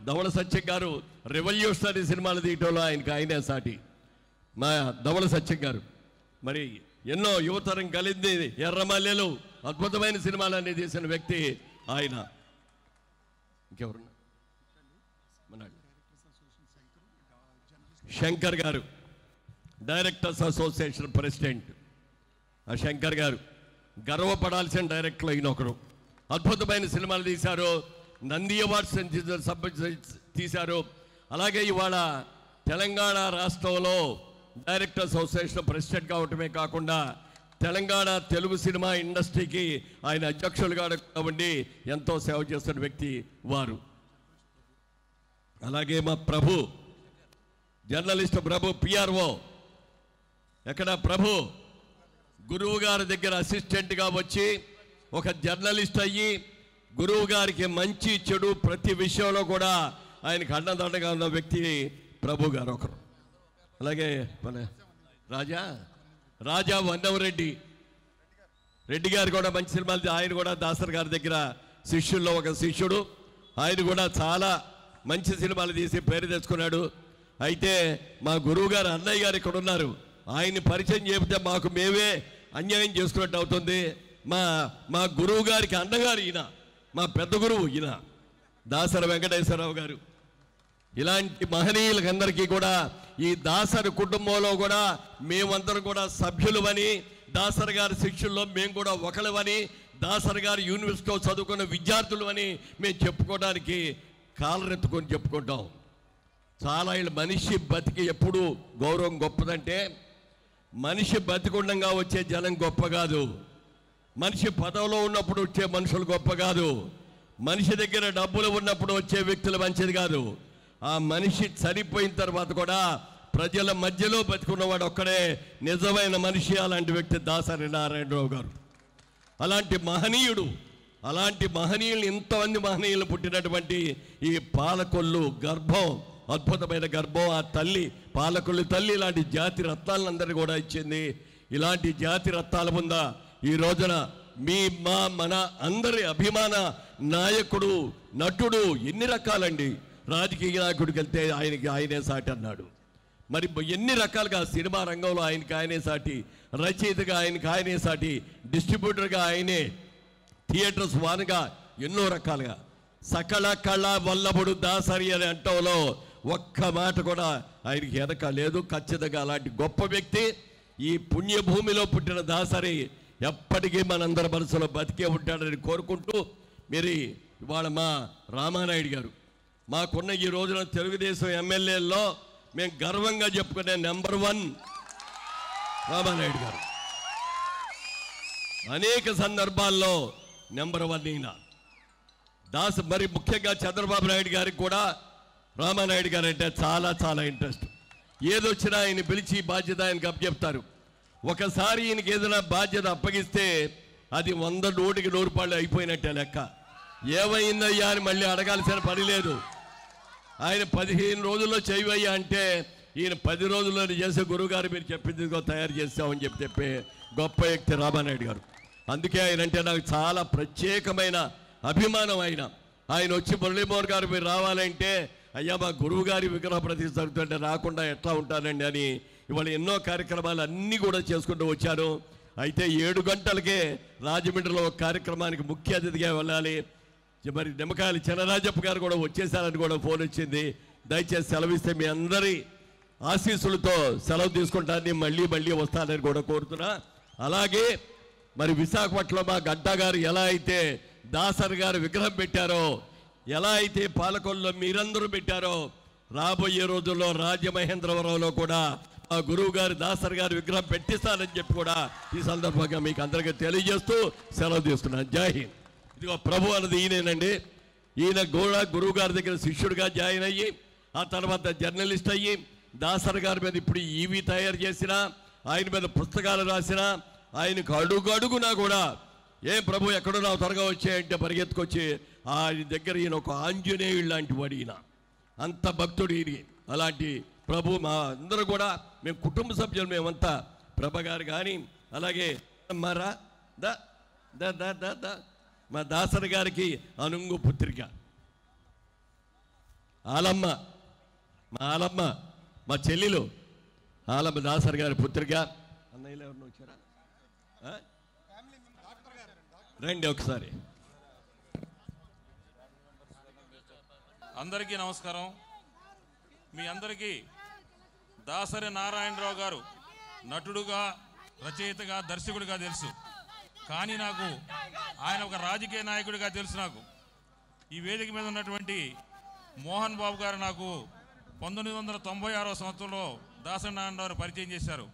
ధవళ సత్యం గారు రెవల్యూషనరీ సినిమాలు తీయటంలో ఆయనే సాటి మా ధవళ సత్యం గారు. మరి ఎన్నో యువతరం కలింది ఎర్రమల్లెలు అద్భుతమైన సినిమాలన్నీ తీసిన వ్యక్తి ఆయన. ఇంకెవరున్నా మన శంకర్ గారు, డైరెక్టర్స్ అసోసియేషన్ ప్రెసిడెంట్. ఆ శంకర్ గారు గర్వపడాల్సిన డైరెక్టర్లు అయిన ఒకరు. అద్భుతమైన సినిమాలు తీశారు, నంది అవార్డ్స్ తీశారు. అలాగే ఇవాళ తెలంగాణ రాష్ట్రంలో డైరెక్టర్స్ అసోసియేషన్ ప్రెసిడెంట్ కావటమే కాకుండా తెలంగాణ తెలుగు సినిమా ఇండస్ట్రీకి ఆయన అధ్యక్షులుగా ఉండి ఎంతో సేవ చేస్తున్న వ్యక్తి వారు. అలాగే మా ప్రభు జర్నలిస్ట్ ప్రభు పిఆర్ఓ, ఎక్కడ ప్రభు గురువు గారి దగ్గర అసిస్టెంట్గా వచ్చి ఒక జర్నలిస్ట్ అయ్యి గురువు గారికి మంచి చెడు ప్రతి విషయంలో కూడా ఆయనకు అండదండగా ఉన్న వ్యక్తి ప్రభు గారు ఒకరు. అలాగే మన రాజా వన్నవరెడ్డి రెడ్డి గారు కూడా మంచి సినిమాలు, ఆయన కూడా దాసర్ గారి దగ్గర శిష్యుల్లో ఒక శిష్యుడు. ఆయన కూడా చాలా మంచి సినిమాలు తీసి పేరు తెచ్చుకున్నాడు. అయితే మా గురువు గారు అన్నయ్య గారు ఇక్కడ ఉన్నారు, ఆయన్ని పరిచయం చేపితే మాకు మేమే అన్యాయం చేసుకున్నట్టు అవుతుంది. మా గురువు గారికి అన్నగారు ఈయన, మా పెద్ద గురువు ఈయన దాసరి వెంకటేశ్వరరావు గారు. ఇలాంటి మహనీయులందరికీ కూడా ఈ దాసరి కుటుంబంలో కూడా మేమందరం కూడా సభ్యులమని, దాసరి గారి శిష్యుల్లో మేము కూడా ఒకళ్ళమని, దాసరి గారి యూనివర్సిటీలో చదువుకున్న విద్యార్థులు అని మేము చెప్పుకోవడానికి కాలరెత్తుకొని చెప్పుకుంటాం. చాలా మనిషి బతికి ఎప్పుడు గౌరవం గొప్పదంటే మనిషి బతికుండంగా వచ్చే జనం గొప్ప కాదు, మనిషి పదవిలో ఉన్నప్పుడు వచ్చే మనుషులు గొప్ప కాదు, మనిషి దగ్గర డబ్బులు ఉన్నప్పుడు వచ్చే వ్యక్తులు మంచిది కాదు. ఆ మనిషి చనిపోయిన తర్వాత కూడా ప్రజల మధ్యలో బతికున్నవాడు ఒక్కడే నిజమైన మనిషి. అలాంటి వ్యక్తి దాసరి నారాయణరావు గారు. అలాంటి మహనీయుడు, అలాంటి మహనీయులు, ఇంతమంది మహనీయులు పుట్టినటువంటి ఈ పాలకొల్లు గర్భం, అద్భుతమైన గర్భం. ఆ తల్లి పాలకొల్లు తల్లి ఇలాంటి జాతి రత్నాలందరినీ కూడా ఇచ్చింది. ఇలాంటి జాతి రత్నాల ముందా ఈ రోజున మన అందరి అభిమాన నాయకుడు, నటుడు, ఎన్ని రకాలండి. రాజకీయ నాయకుడికి వెళ్తే ఆయనే సాటి అన్నాడు. మరి ఎన్ని రకాలుగా సినిమా రంగంలో ఆయనే సాటి, రచయితగా ఆయనే సాటి, డిస్ట్రిబ్యూటర్గా ఆయనే, థియేటర్స్ వానగా ఎన్నో రకాలుగా సకల కళ వల్లభుడు దాసరి అని అంటంలో ఒక్క మాట కూడా ఆయనకి వెనక లేదు. ఖచ్చితంగా అలాంటి గొప్ప వ్యక్తి ఈ పుణ్యభూమిలో పుట్టిన దాసరి ఎప్పటికీ మనందరి మనసులో బతికే ఉంటాడని కోరుకుంటూ, మీరు ఇవాళ మా రామానాయుడు గారు మాకున్న ఈ రోజున తెలుగుదేశం ఎమ్మెల్యేల్లో మేము గర్వంగా చెప్పుకునే నెంబర్ 1 రామానాయుడు గారు. అనేక సందర్భాల్లో నెంబర్ 1 ఈయన మరి ముఖ్యంగా చంద్రబాబు నాయుడు గారికి కూడా రామానాయుడు గారు అంటే చాలా చాలా ఇంట్రెస్ట్. ఏదొచ్చినా ఆయన పిలిచి బాధ్యత ఆయనకు అప్పచెప్తారు. ఒకసారి ఈయనకి ఏదైనా బాధ్యత అప్పగిస్తే అది 100% అయిపోయినట్టే లెక్క. ఏమైందయ్యా అని మళ్ళీ అడగాల్సిన పని లేదు. ఆయన 15 రోజుల్లో చేయవయ్యా అంటే ఈయన 10 రోజుల్లో చేసే గురువుగారు మీరు చెప్పింది తయారు చేస్తామని చెప్పే గొప్ప వ్యక్తి రామానాయుడు గారు. అందుకే ఆయన అంటే నాకు చాలా ప్రత్యేకమైన అభిమానం. ఆయన వచ్చి మురళీమోహన్ గారు మీరు రావాలంటే అయ్యా మా గురువు గారి విగ్రహ ప్రతిష్ఠ జరుగుతుంటే రాకుండా ఎట్లా ఉంటానండి అని ఇవాళ ఎన్నో కార్యక్రమాలు అన్నీ కూడా చేసుకుంటూ వచ్చారు. అయితే 7 గంటలకే రాజమండ్రిలో ఒక కార్యక్రమానికి ముఖ్య అతిథిగా వెళ్ళాలి. మరి నిమ్మకాయలు చినరాజప్ప గారు కూడా వచ్చేసారని కూడా ఫోన్ వచ్చింది. దయచేసి సెలవిస్తే మీ అందరి ఆశీస్సులతో సెలవు తీసుకుంటానని మళ్ళీ వస్తానని కూడా కోరుతున్నా. అలాగే మరి విశాఖపట్నంలో మా గడ్డా గారు ఎలా అయితే దాసరి గారు విగ్రహం పెట్టారో, ఎలా అయితే పాలకొల్లో మీరందరూ పెట్టారో, రాబోయే రోజుల్లో రాజమహేంద్రవరంలో కూడా ఆ గురువు గారు దాసరి గారు విగ్రహం పెట్టిస్తానని చెప్పి కూడా ఈ సందర్భంగా మీకు అందరికీ తెలియజేస్తూ సెలవు తీసుకున్నాను. జై హింద్. ఇదిగో ప్రభు అన్నది ఈయనేనండి. ఈయన కూడా గురువు గారి దగ్గర శిష్యుడిగా జాయిన్ అయ్యి ఆ తర్వాత జర్నలిస్ట్ అయ్యి దాసరి గారి మీద ఇప్పుడు ఈవీ తయారు చేసిన, ఆయన మీద పుస్తకాలు రాసిన, ఆయనకు అడుగడుగునా కూడా ఏ ప్రభు ఎక్కడున్నావు త్వరగా వచ్చాయంటే పరిగెత్తుకొచ్చి ఆయన దగ్గర ఈయన ఒక ఆంజనేయుడు లాంటి వాడు, ఈయన అంత భక్తుడు ఈయన. అలాంటి ప్రభు మా అందరూ కూడా మేము కుటుంబ సభ్యులు, మేమంతా ప్రభ గారు కానీ అలాగే మరా the the the the the మా దాసరి గారికి అనుంగు పుత్రిక ఆలమ్మ, మా ఆలమ్మ మా చెల్లెలు ఆలమ్మ దాసరి గారి పుత్రిక. అన్నయ్యలు ఎవరిని వచ్చారా? రండి ఒకసారి. అందరికీ నమస్కారం. మీ అందరికీ దాసరి నారాయణరావు గారు నటుడుగా, రచయితగా, దర్శకుడిగా తెలుసు. కానీ నాకు ఆయన ఒక రాజకీయ నాయకుడిగా తెలుసు. నాకు ఈ వేదిక మీద ఉన్నటువంటి మోహన్ బాబు గారు నాకు 1996 సంవత్సరంలో దాసరి నారాయణరావు పరిచయం చేశారు.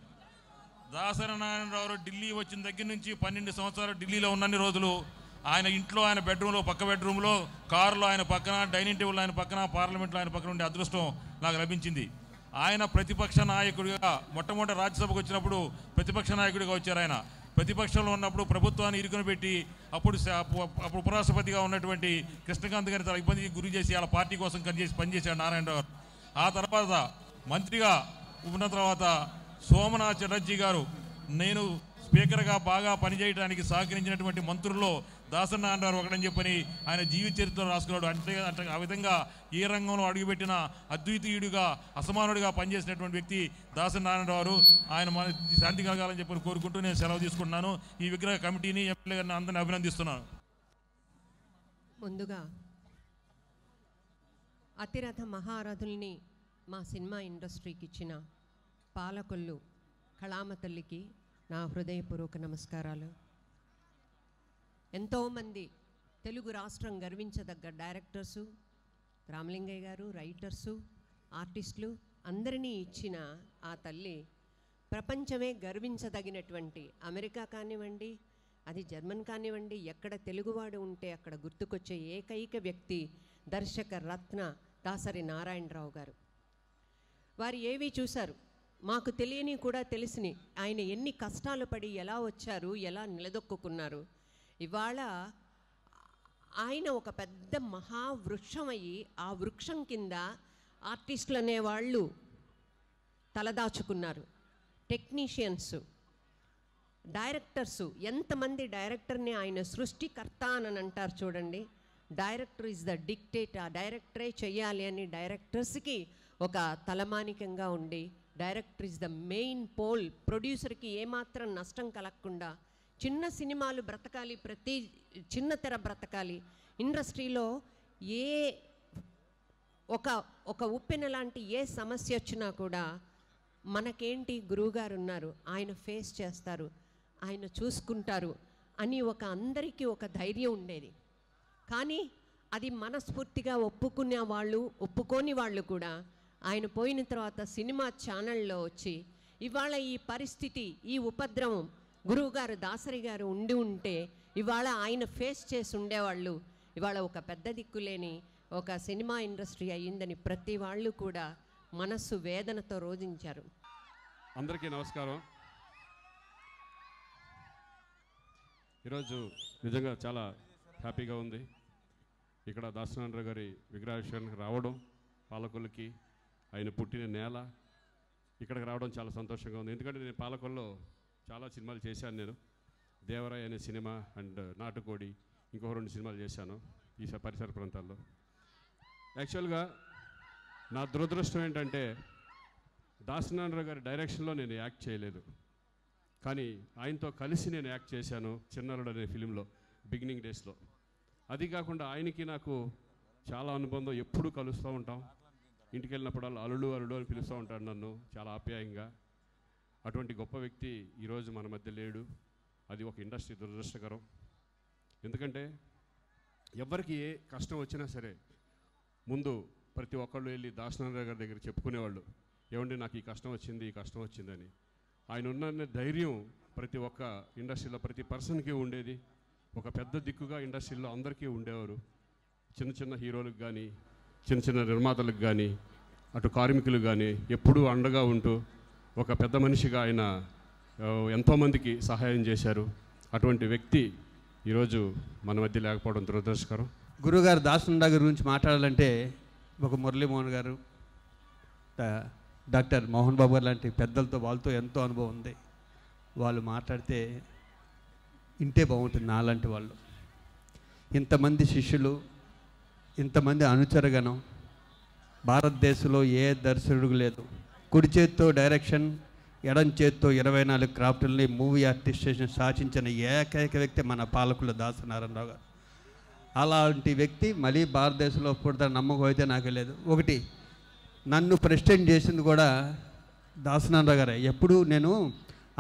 దాసరి నారాయణరావు ఢిల్లీ వచ్చిన దగ్గర నుంచి 12 సంవత్సరాలు ఢిల్లీలో ఉన్నన్ని రోజులు ఆయన ఇంట్లో, ఆయన బెడ్రూమ్లో, పక్క బెడ్రూమ్లో, కారులో ఆయన పక్కన, డైనింగ్ టేబుల్ ఆయన పక్కన, పార్లమెంట్లో ఆయన పక్కన ఉండే అదృష్టం నాకు లభించింది. ఆయన ప్రతిపక్ష నాయకుడిగా మొట్టమొదటి రాజ్యసభకు వచ్చినప్పుడు ప్రతిపక్ష నాయకుడిగా వచ్చారు. ఆయన ప్రతిపక్షంలో ఉన్నప్పుడు ప్రభుత్వాన్ని ఇరుకుని పెట్టి అప్పుడు ఉపరాష్ట్రపతిగా ఉన్నటువంటి కృష్ణకాంత్ గారిని చాలా ఇబ్బందికి గురి చేసి అలా పార్టీ కోసం పనిచేశాడు నారాయణరావు. ఆ తర్వాత మంత్రిగా ఉన్న తర్వాత సోమనాథ్ చటర్జీ గారు నేను స్పీకర్గా బాగా పనిచేయడానికి సహకరించినటువంటి మంత్రుల్లో దాసరి నారాయణరావు ఒకటని చెప్పని ఆయన జీవిత చరిత్ర రాసుకున్నాడు. అంటే ఆ విధంగా ఏ రంగంలో అడుగుపెట్టిన అద్వితీయుడిగా, అసమానుడిగా పనిచేసినటువంటి వ్యక్తి దాసరి నారాయణరావు. ఆయన మన శాంతి కలగాలని చెప్పని కోరుకుంటూ నేను సెలవు తీసుకుంటున్నాను. ఈ విగ్రహ కమిటీని, ఎమ్మెల్యే గారిని అందరినీ అభినందిస్తున్నాను. ముందుగా అతిరథ మహారథుల్ని మా సినిమా ఇండస్ట్రీకి ఇచ్చిన పాలకొల్లు కళామ తల్లికి నా హృదయపూర్వక నమస్కారాలు. ఎంతోమంది తెలుగు రాష్ట్రం గర్వించదగ్గ డైరెక్టర్సు, రామలింగయ్య గారు, రైటర్సు, ఆర్టిస్టులు అందరినీ ఇచ్చిన ఆ తల్లి ప్రపంచమే గర్వించదగినటువంటి, అమెరికా కానివ్వండి, అది జర్మన్ కానివ్వండి, ఎక్కడ తెలుగువాడు ఉంటే అక్కడ గుర్తుకొచ్చే ఏకైక వ్యక్తి దర్శక రత్న దాసరి నారాయణరావు గారు. వారు ఏవి చూశారు, మాకు తెలియని కూడా తెలిసిని, ఆయన ఎన్ని కష్టాలు పడి ఎలా వచ్చారు, ఎలా నిలదొక్కున్నారు. ఇవాళ ఆయన ఒక పెద్ద మహావృక్షం అయ్యి ఆ వృక్షం కింద ఆర్టిస్టులు అనేవాళ్ళు తలదాచుకున్నారు. టెక్నీషియన్స్, డైరెక్టర్సు, ఎంతమంది డైరెక్టర్ని ఆయన సృష్టికర్త అని అంటారు చూడండి. డైరెక్టర్ ఈజ్ ద డిక్టేట్, ఆ డైరెక్టరే చెయ్యాలి అని డైరెక్టర్స్కి ఒక తలమానికంగా ఉండి, director is the main pole. ప్రొడ్యూసర్కి ఏమాత్రం నష్టం కలగకుండా చిన్న సినిమాలు బ్రతకాలి, ప్రతి చిన్న తెర బ్రతకాలి. ఇండస్ట్రీలో ఏ ఒక ఉప్పెన లాంటి ఏ సమస్య వచ్చినా కూడా మనకేంటి గురువుగారు ఉన్నారు, ఆయన ఫేస్ చేస్తారు, ఆయన చూసుకుంటారు అని అందరికీ ఒక ధైర్యం ఉండేది. కానీ అది మనస్ఫూర్తిగా ఒప్పుకునే వాళ్ళు, ఒప్పుకోని వాళ్ళు కూడా ఆయన పోయిన తర్వాత సినిమా ఛానల్లో వచ్చి ఇవాళ ఈ పరిస్థితి, ఈ ఉపద్రవం గురువుగారు దాసరి గారు ఉంటే ఇవాళ ఆయన ఫేస్ చేసి ఉండేవాళ్ళు ఇవాళ ఒక పెద్ద దిక్కులేని ఒక సినిమా ఇండస్ట్రీ అయ్యిందని ప్రతి వాళ్ళు కూడా మనస్సు వేదనతో రోధించారు. అందరికీ నమస్కారం. ఈరోజు నిజంగా చాలా హ్యాపీగా ఉంది. ఇక్కడ దాసరి నారాయణరావు గారి విగ్రహావిష్కరణకు రావడం, పాలకొల్లుకి ఆయన పుట్టిన నేల ఇక్కడికి రావడం చాలా సంతోషంగా ఉంది. ఎందుకంటే నేను పాలకొల్లో చాలా సినిమాలు చేశాను. నేను దేవరాయ్ అనే సినిమా అండ్ నాటుకోడి, ఇంకో 2 సినిమాలు చేశాను ఈ పరిసర ప్రాంతాల్లో. యాక్చువల్గా నా దురదృష్టం ఏంటంటే దాసరి నారాయణరావు గారి డైరెక్షన్లో నేను యాక్ట్ చేయలేదు, కానీ ఆయనతో కలిసి నేను యాక్ట్ చేశాను చిన్నారుడు అనే ఫిలింలో బిగినింగ్ డేస్లో. అది కాకుండా ఆయనకి నాకు చాలా అనుబంధం, ఎప్పుడూ కలుస్తూ ఉంటాం. ఇంటికి వెళ్ళినప్పుడు అల్లుడు అల్లుడు అని పిలుస్తూ ఉంటాడు నన్ను చాలా ఆప్యాయంగా. అటువంటి గొప్ప వ్యక్తి ఈరోజు మన మధ్య లేడు. అది ఒక ఇండస్ట్రీ దురదృష్టకరం. ఎందుకంటే ఎవరికి ఏ కష్టం వచ్చినా సరే ముందు ప్రతి ఒక్కళ్ళు వెళ్ళి దాసరి నారాయణరావు గారి దగ్గర చెప్పుకునేవాళ్ళు, ఏమండి నాకు ఈ కష్టం వచ్చింది, ఈ కష్టం వచ్చిందని. ఆయన ఉన్న ధైర్యం ప్రతి ఒక్క ఇండస్ట్రీలో ప్రతి పర్సన్కి ఉండేది. ఒక పెద్ద దిక్కుగా ఇండస్ట్రీలో అందరికీ ఉండేవారు. చిన్న చిన్న హీరోలకు కానీ, చిన్న చిన్న నిర్మాతలకు కానీ, అటు కార్మికులు కానీ ఎప్పుడూ అండగా ఉంటూ ఒక పెద్ద మనిషిగా ఆయన ఎంతోమందికి సహాయం చేశారు. అటువంటి వ్యక్తి ఈరోజు మన మధ్య లేకపోవడం దురదృష్టకరం. గురుగారు దాసనారాయణ గారి గురించి మాట్లాడాలంటే ఒక మురళీమోహన్ గారు, డాక్టర్ మోహన్ బాబు గారు లాంటి పెద్దలతో వాళ్ళతో ఎంతో అనుభవం ఉంది. వాళ్ళు మాట్లాడితే ఇంటే బాగుంటుంది. నాలాంటి వాళ్ళు, ఇంతమంది శిష్యులు, ఇంతమంది అనుచరగణం, భారతదేశంలో ఏ దర్శకుడు లేదు. కుడి చేత్తో డైరెక్షన్, ఎడం చేత్తో 24 క్రాఫ్టుల్ని మూవీ ఆర్టిస్టేషన్ సాధించిన ఏకైక వ్యక్తి మన పాలకులు దాసనారాయణరావు గారు. అలాంటి వ్యక్తి మళ్ళీ భారతదేశంలో పుడతారు నమ్మకం అయితే నాకు లేదు. ఒకటి, నన్ను ప్రెసిడెంట్ చేసింది కూడా దాసనారాయణరావు గారే. ఎప్పుడు నేను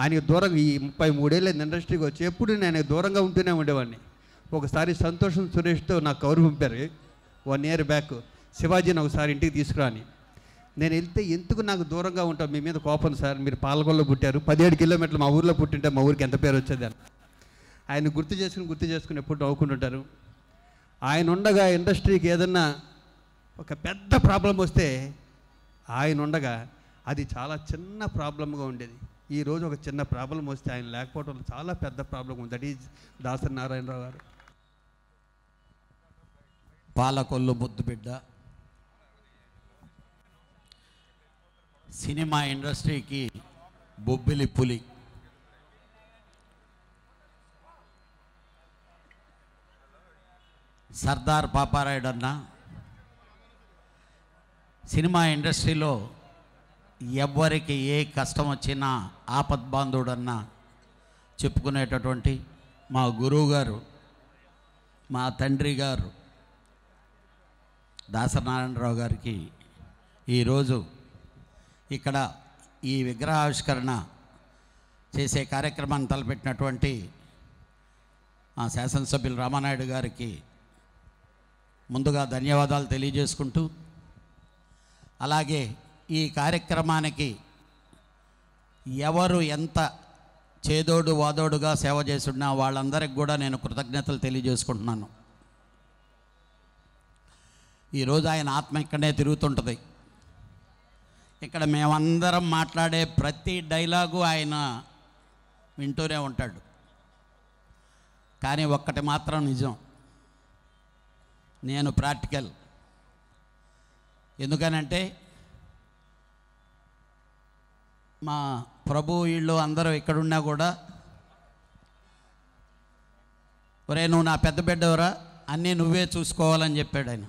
ఆయనకు దూరంగా, ఈ 33 ఏళ్ళ ఇండస్ట్రీకి వచ్చి ఎప్పుడు నేను దూరంగా ఉంటూనే ఉండేవాడిని. ఒకసారి సంతోషం సురేష్తో నాకు కవర్ పంపారు 1 year బ్యాక్, శివాజీని ఒకసారి ఇంటికి తీసుకురాని. నేను వెళ్తే ఎందుకు నాకు దూరంగా ఉంటాం, మీ మీద కోపం సార్, మీరు పాలకొల్లో పుట్టారు, 17 కిలోమీటర్లు మా ఊర్లో పుట్టింటే మా ఊరికి ఎంత పేరు వచ్చేది అని. ఆయన గుర్తు చేసుకుని ఎప్పుడు నవ్వుకుంటుంటారు. ఆయన ఉండగా ఇండస్ట్రీకి ఏదన్నా ఒక పెద్ద ప్రాబ్లం వస్తే ఆయన ఉండగా అది చాలా చిన్న ప్రాబ్లంగా ఉండేది. ఈరోజు ఒక చిన్న ప్రాబ్లం వస్తే ఆయన లేకపోవడం చాలా పెద్ద ప్రాబ్లం ఉంది. దట్ ఈజ్ దాసనారాయణరావు గారు. పాలకొల్లు ముద్దుబిడ్డ, సినిమా ఇండస్ట్రీకి బొబ్బిలి పులి. సర్దార్ పాపారాయుడు అన్న సినిమా ఇండస్ట్రీలో ఎవ్వరికి ఏ కష్టం వచ్చినా ఆపద్బాంధుడన్నా చెప్పుకునేటటువంటి మా గురువు గారు, మా తండ్రి గారు దాసనారాయణరావు గారికి ఈరోజు ఇక్కడ ఈ విగ్రహావిష్కరణ చేసే కార్యక్రమాన్ని తలపెట్టినటువంటి మా శాసనసభ్యులు రామానాయుడు గారికి ముందుగా ధన్యవాదాలు తెలియజేసుకుంటూ, అలాగే ఈ కార్యక్రమానికి ఎవరు ఎంత చేదోడు వాదోడుగా సేవ చేస్తున్నా వాళ్ళందరికీ కూడా నేను కృతజ్ఞతలు తెలియజేసుకుంటున్నాను. ఈరోజు ఆయన ఆత్మ ఇక్కడనే తిరుగుతుంటుంది. ఇక్కడ మేమందరం మాట్లాడే ప్రతి డైలాగు ఆయన వింటూనే ఉంటాడు. కానీ ఒక్కటి మాత్రం నిజం, నేను ప్రాక్టికల్. ఎందుకనంటే మా ప్రభు వీళ్ళు అందరూ ఎక్కడున్నా కూడా, ఒరే నువ్వు నా పెద్ద బిడ్డవరా, అన్నీ నువ్వే చూసుకోవాలని చెప్పాడు ఆయన.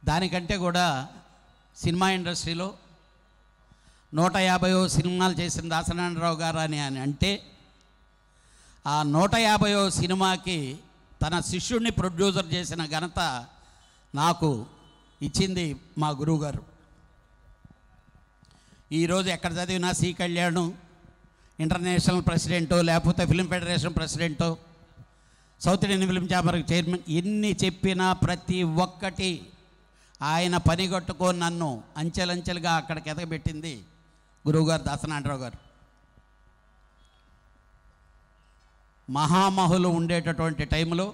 దానికంటే కూడా సినిమా ఇండస్ట్రీలో 150 సినిమాలు చేసిన దాసనారాయణరావు గారు అని అంటే, ఆ 150 సినిమాకి తన శిష్యుడిని ప్రొడ్యూసర్ చేసిన ఘనత నాకు ఇచ్చింది మా గురువుగారు. ఈరోజు ఎక్కడ చదివినా సి కళ్యాణ్ ఇంటర్నేషనల్ ప్రెసిడెంటో, లేకపోతే ఫిలిం ఫెడరేషన్ ప్రెసిడెంటో, South Indian film chamber chairman, ఎన్ని చెప్పినా ప్రతి ఒక్కటి ఆయన పనిగట్టుకో నన్ను అంచెలంచెలుగా అక్కడికి ఎదగబెట్టింది గురువుగారు దాసనారాయణరావు గారు. మహామహులు ఉండేటటువంటి టైంలో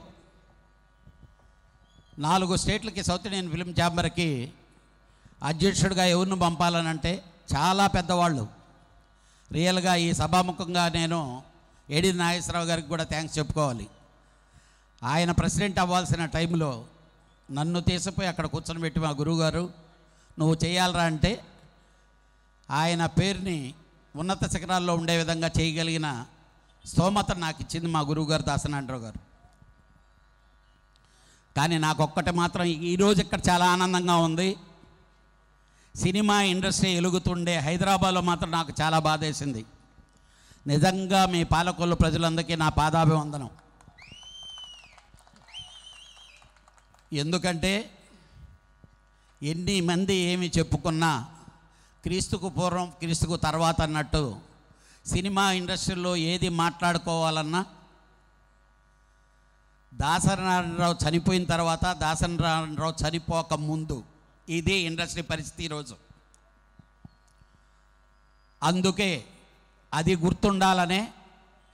4 స్టేట్లకి సౌత్ ఇండియన్ ఫిలిం ఛాంబర్కి అధ్యక్షుడిగా ఎవరిని పంపాలనంటే చాలా పెద్దవాళ్ళు. రియల్గా ఈ సభాముఖంగా నేను ఏడి నాగేశ్వరరావు గారికి కూడా థ్యాంక్స్ చెప్పుకోవాలి. ఆయన ప్రెసిడెంట్ అవ్వాల్సిన టైంలో నన్ను తీసిపోయి అక్కడ కూర్చొని పెట్టి మా గురువుగారు నువ్వు చేయాలరా అంటే, ఆయన పేరుని ఉన్నత శిఖరాల్లో ఉండే విధంగా చేయగలిగిన స్తోమత నాకు ఇచ్చింది మా గురువుగారు దాసనారాయణరావు గారు. కానీ నాకు ఒక్కటి మాత్రం ఈరోజు ఇక్కడ చాలా ఆనందంగా ఉంది. సినిమా ఇండస్ట్రీ ఎలుగుతుండే హైదరాబాద్లో మాత్రం నాకు చాలా బాధేసింది. నిజంగా మీ పాలకొల్లు ప్రజలందరికీ నా పాదాభివందనం. ఎందుకంటే ఎన్ని మంది ఏమి చెప్పుకున్నా క్రీస్తుకు పూర్వం క్రీస్తుకు తర్వాత అన్నట్టు సినిమా ఇండస్ట్రీలో ఏది మాట్లాడుకోవాలన్నా దాసనారాయణరావు చనిపోయిన తర్వాత, దాసనారాయణరావు చనిపోక ముందు ఇది ఇండస్ట్రీ పరిస్థితి ఈరోజు. అందుకే అది గుర్తుండాలనే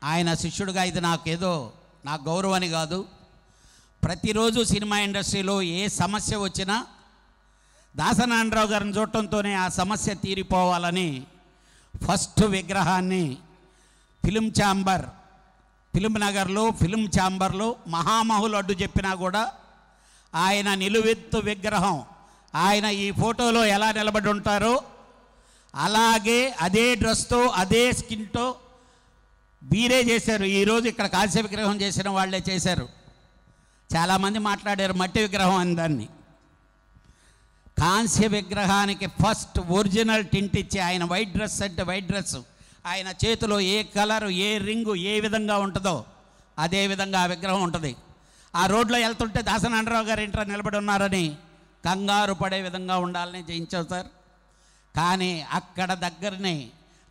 ఆయన శిష్యుడిగా ఇది నాకేదో నా గౌరవాన్ని కాదు, ప్రతిరోజు సినిమా ఇండస్ట్రీలో ఏ సమస్య వచ్చినా దాసనారాయణరావు గారిని చూడటంతోనే ఆ సమస్య తీరిపోవాలని ఫస్ట్ విగ్రహాన్ని ఫిలిం నగర్లో ఫిలిం ఛాంబర్లో మహామహులు అడ్డు చెప్పినా కూడా ఆయన నిలువెత్తు విగ్రహం, ఆయన ఈ ఫోటోలో ఎలా నిలబడి ఉంటారో అలాగే అదే డ్రెస్తో అదే స్కిన్తో వీరే చేశారు. ఈరోజు ఇక్కడ కాంస్య విగ్రహం చేసిన వాళ్ళే చేశారు. చాలామంది మాట్లాడారు మట్టి విగ్రహం అని. దాన్ని కాంస్య విగ్రహానికి ఫస్ట్ ఒరిజినల్ టింట్ ఇచ్చి, ఆయన వైట్ డ్రెస్ అంటే వైట్ డ్రెస్, ఆయన చేతిలో ఏ కలరు ఏ రింగు ఏ విధంగా ఉంటుందో అదే విధంగా ఆ విగ్రహం ఉంటుంది. ఆ రోడ్లో వెళ్తుంటే దాసనారాయణరావు గారు ఇంట్లో నిలబడి ఉన్నారని కంగారు పడే విధంగా ఉండాలని చేయించారు సార్. కానీ అక్కడ దగ్గరనే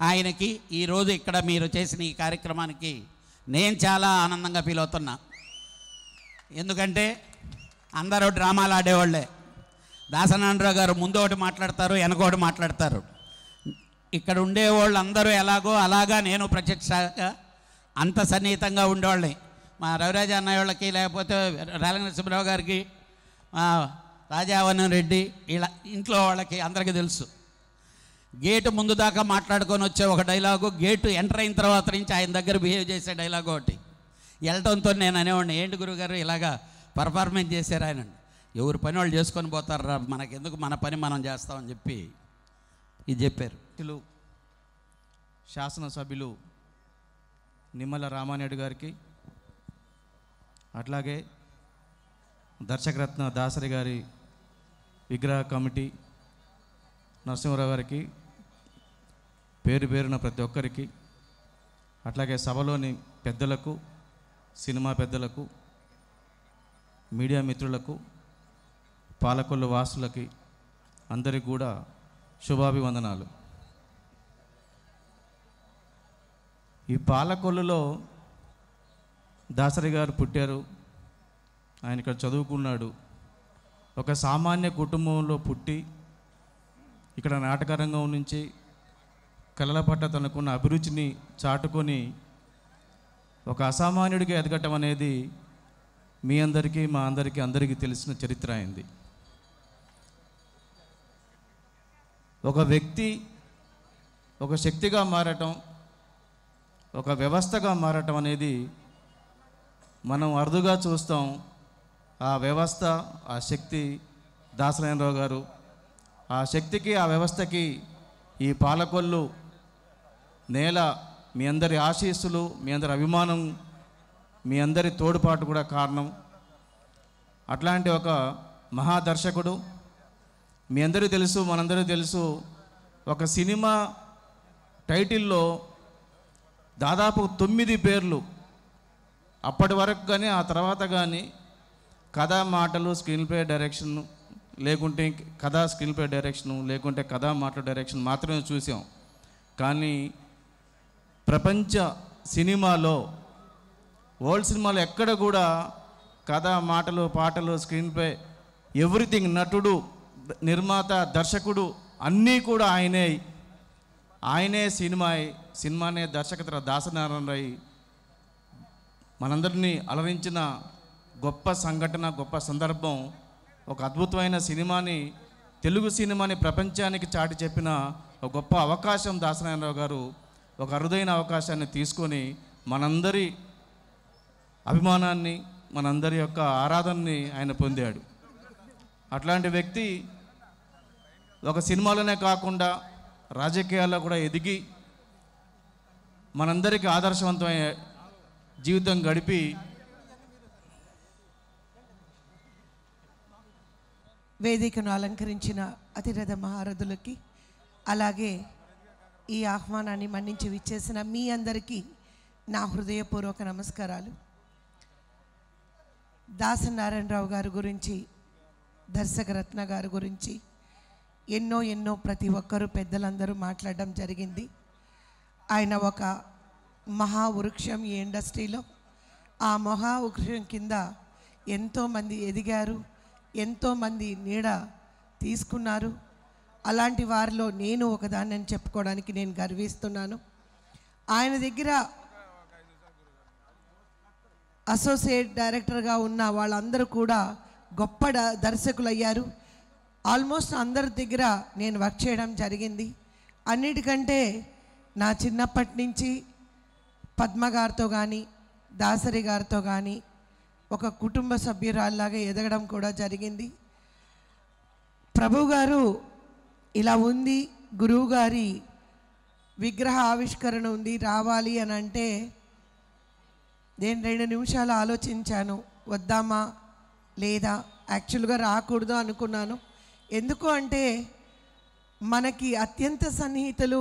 ఆయనకి ఈరోజు ఇక్కడ మీరు చేసిన ఈ కార్యక్రమానికి నేను చాలా ఆనందంగా ఫీల్ అవుతున్నా. ఎందుకంటే అందరూ డ్రామాలు ఆడేవాళ్ళే. దాసనారాయణరావు గారు ముందు ఒకటి మాట్లాడతారు, వెనకొకటి మాట్లాడతారు. ఇక్కడ ఉండేవాళ్ళు అందరూ ఎలాగో అలాగా నేను ప్రత్యక్షంగా అంత సన్నిహితంగా ఉండేవాళ్ళని. మా రవిరాజ అన్నయ్య వాళ్ళకి, లేకపోతే రాలనరసింహరావు గారికి, రాజావనం రెడ్డి ఇలా ఇంట్లో వాళ్ళకి అందరికీ తెలుసు. గేటు ముందు దాకా మాట్లాడుకొని వచ్చే ఒక డైలాగు, గేటు ఎంటర్ అయిన తర్వాత నుంచి ఆయన దగ్గర బిహేవ్ చేసే డైలాగు ఒకటి వెళ్ళటంతో నేను అనేవాడిని, ఏంటి గురుగారు ఇలాగా పర్ఫార్మెన్స్ చేశారు ఆయన. ఎవరి పని వాళ్ళు చేసుకొని పోతారా, మనకెందుకు, మన పని మనం చేస్తామని చెప్పి ఇది చెప్పారు. శాసనసభ్యులు నిమ్మల రామానాయుడు గారికి, అట్లాగే దర్శకరత్న దాసరి గారి విగ్రహ కమిటీ నరసింహరావు గారికి, పేరు పేరున ప్రతి ఒక్కరికి, అట్లాగే సభలోని పెద్దలకు, సినిమా పెద్దలకు, మీడియా మిత్రులకు, పాలకొల్లు వాసులకి అందరికి కూడా శుభాభివందనాలు. ఈ పాలకొల్లులో దాసరి గారు పుట్టారు, ఆయన ఇక్కడ చదువుకున్నాడు. ఒక సామాన్య కుటుంబంలో పుట్టి ఇక్కడ నాటకరంగం నుంచి కళల పట్ల తనకున్న అభిరుచిని చాటుకొని ఒక అసామాన్యుడిగా ఎదగటం అనేది మీ అందరికీ మా అందరికీ తెలిసిన చరిత్ర అయింది. ఒక వ్యక్తి ఒక శక్తిగా మారటం, ఒక వ్యవస్థగా మారటం అనేది మనం అరుదుగా చూస్తాం. ఆ వ్యవస్థ, ఆ శక్తి దాసనారాయణరావు గారు. ఆ శక్తికి, ఆ వ్యవస్థకి ఈ పాలకొల్లు నేల మీ అందరి ఆశీస్సులు, మీ అందరి అభిమానం, మీ అందరి తోడ్పాటు కూడా కారణం. అట్లాంటి ఒక మహాదర్శకుడు, మీ అందరికీ తెలుసు, మనందరికీ తెలుసు, ఒక సినిమా టైటిల్లో దాదాపు 9 పేర్లు అప్పటి వరకు కానీ ఆ తర్వాత కానీ కథా మాటలు స్క్రీన్ ప్లే డైరెక్షన్, లేకుంటే కథా స్క్రీన్ ప్లే డైరెక్షను, లేకుంటే కథా మాటలు డైరెక్షన్ మాత్రమే చూసాం. కానీ ప్రపంచ సినిమాలో, వరల్డ్ సినిమాలో ఎక్కడ కూడా కథ, మాటలు, పాటలు, స్క్రీన్ ప్లే, ఎవ్రీథింగ్, నటుడు, నిర్మాత, దర్శకుడు అన్నీ కూడా ఆయనే సినిమానే దర్శకత్వ దాసనారాయణరావు మనందరినీ అలరించిన గొప్ప సంఘటన, గొప్ప సందర్భం. ఒక అద్భుతమైన సినిమాని, తెలుగు సినిమాని ప్రపంచానికి చాటి చెప్పిన ఒక గొప్ప అవకాశం దాసనారాయణరావు గారు ఒక అరుదైన అవకాశాన్ని తీసుకొని మనందరి అభిమానాన్ని, మనందరి యొక్క ఆరాధనని ఆయన పొందాడు. అట్లాంటి వ్యక్తి ఒక సినిమాలోనే కాకుండా రాజకీయాల్లో కూడా ఎదిగి మనందరికీ ఆదర్శవంతమైన జీవితం గడిపి వేదికను అలంకరించిన అతిరథ మహారథులకి, అలాగే ఈ ఆహ్వానాన్ని మన్నించి విచ్చేసిన మీ అందరికీ నా హృదయపూర్వక నమస్కారాలు. దాసనారాయణరావు గారి గురించి, దర్శకరత్న గారి గురించి ఎన్నో ప్రతి ఒక్కరూ పెద్దలందరూ మాట్లాడడం జరిగింది. ఆయన ఒక మహావృక్షం ఈ ఇండస్ట్రీలో. ఆ మహావృక్షం కింద ఎంతోమంది ఎదిగారు, ఎంతోమంది నీడ తీసుకున్నారు. అలాంటి వారిలో నేను ఒకదాన్ని అని చెప్పుకోవడానికి నేను గర్విస్తున్నాను. ఆయన దగ్గర అసోసియేట్ డైరెక్టర్గా ఉన్న వాళ్ళందరూ కూడా గొప్ప దర్శకులు అయ్యారు. ఆల్మోస్ట్ అందరి దగ్గర నేను వర్క్ చేయడం జరిగింది. అన్నిటికంటే నా చిన్నప్పటి నుంచి పద్మ గారితో కానీ దాసరి గారితో కానీ ఒక కుటుంబ సభ్యురాల్లాగా ఎదగడం కూడా జరిగింది. ప్రభు గారు ఇలా ఉంది, గురువు గారి విగ్రహ ఆవిష్కరణ ఉంది, రావాలి అని అంటే నేను 2 నిమిషాలు ఆలోచించాను, వద్దామా లేదా. యాక్చువల్గా రాకూడదు అనుకున్నాను. ఎందుకు అంటే మనకి అత్యంత సన్నిహితులు,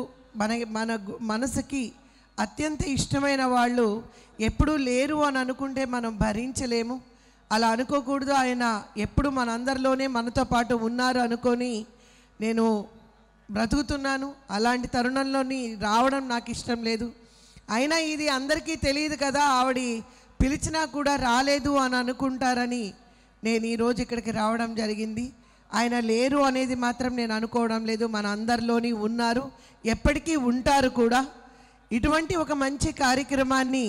మన మనసుకి అత్యంత ఇష్టమైన వాళ్ళు ఎప్పుడూ లేరు అని అనుకుంటే మనం భరించలేము. అలా అనుకోకూడదు. ఆయన ఎప్పుడు మనందరిలోనే మనతో పాటు ఉన్నారు అనుకొని నేను బ్రతుకుతున్నాను. అలాంటి తరుణంలోని రావడం నాకు ఇష్టం లేదు. అయినా ఇది అందరికీ తెలియదు కదా, ఆవిడ పిలిచినా కూడా రాలేదు అని అనుకుంటారని నేను ఈరోజు ఇక్కడికి రావడం జరిగింది. ఆయన లేరు అనేది మాత్రం నేను అనుకోవడం లేదు. మన అందరిలోని ఉన్నారు, ఎప్పటికీ ఉంటారు కూడా. ఇటువంటి ఒక మంచి కార్యక్రమాన్ని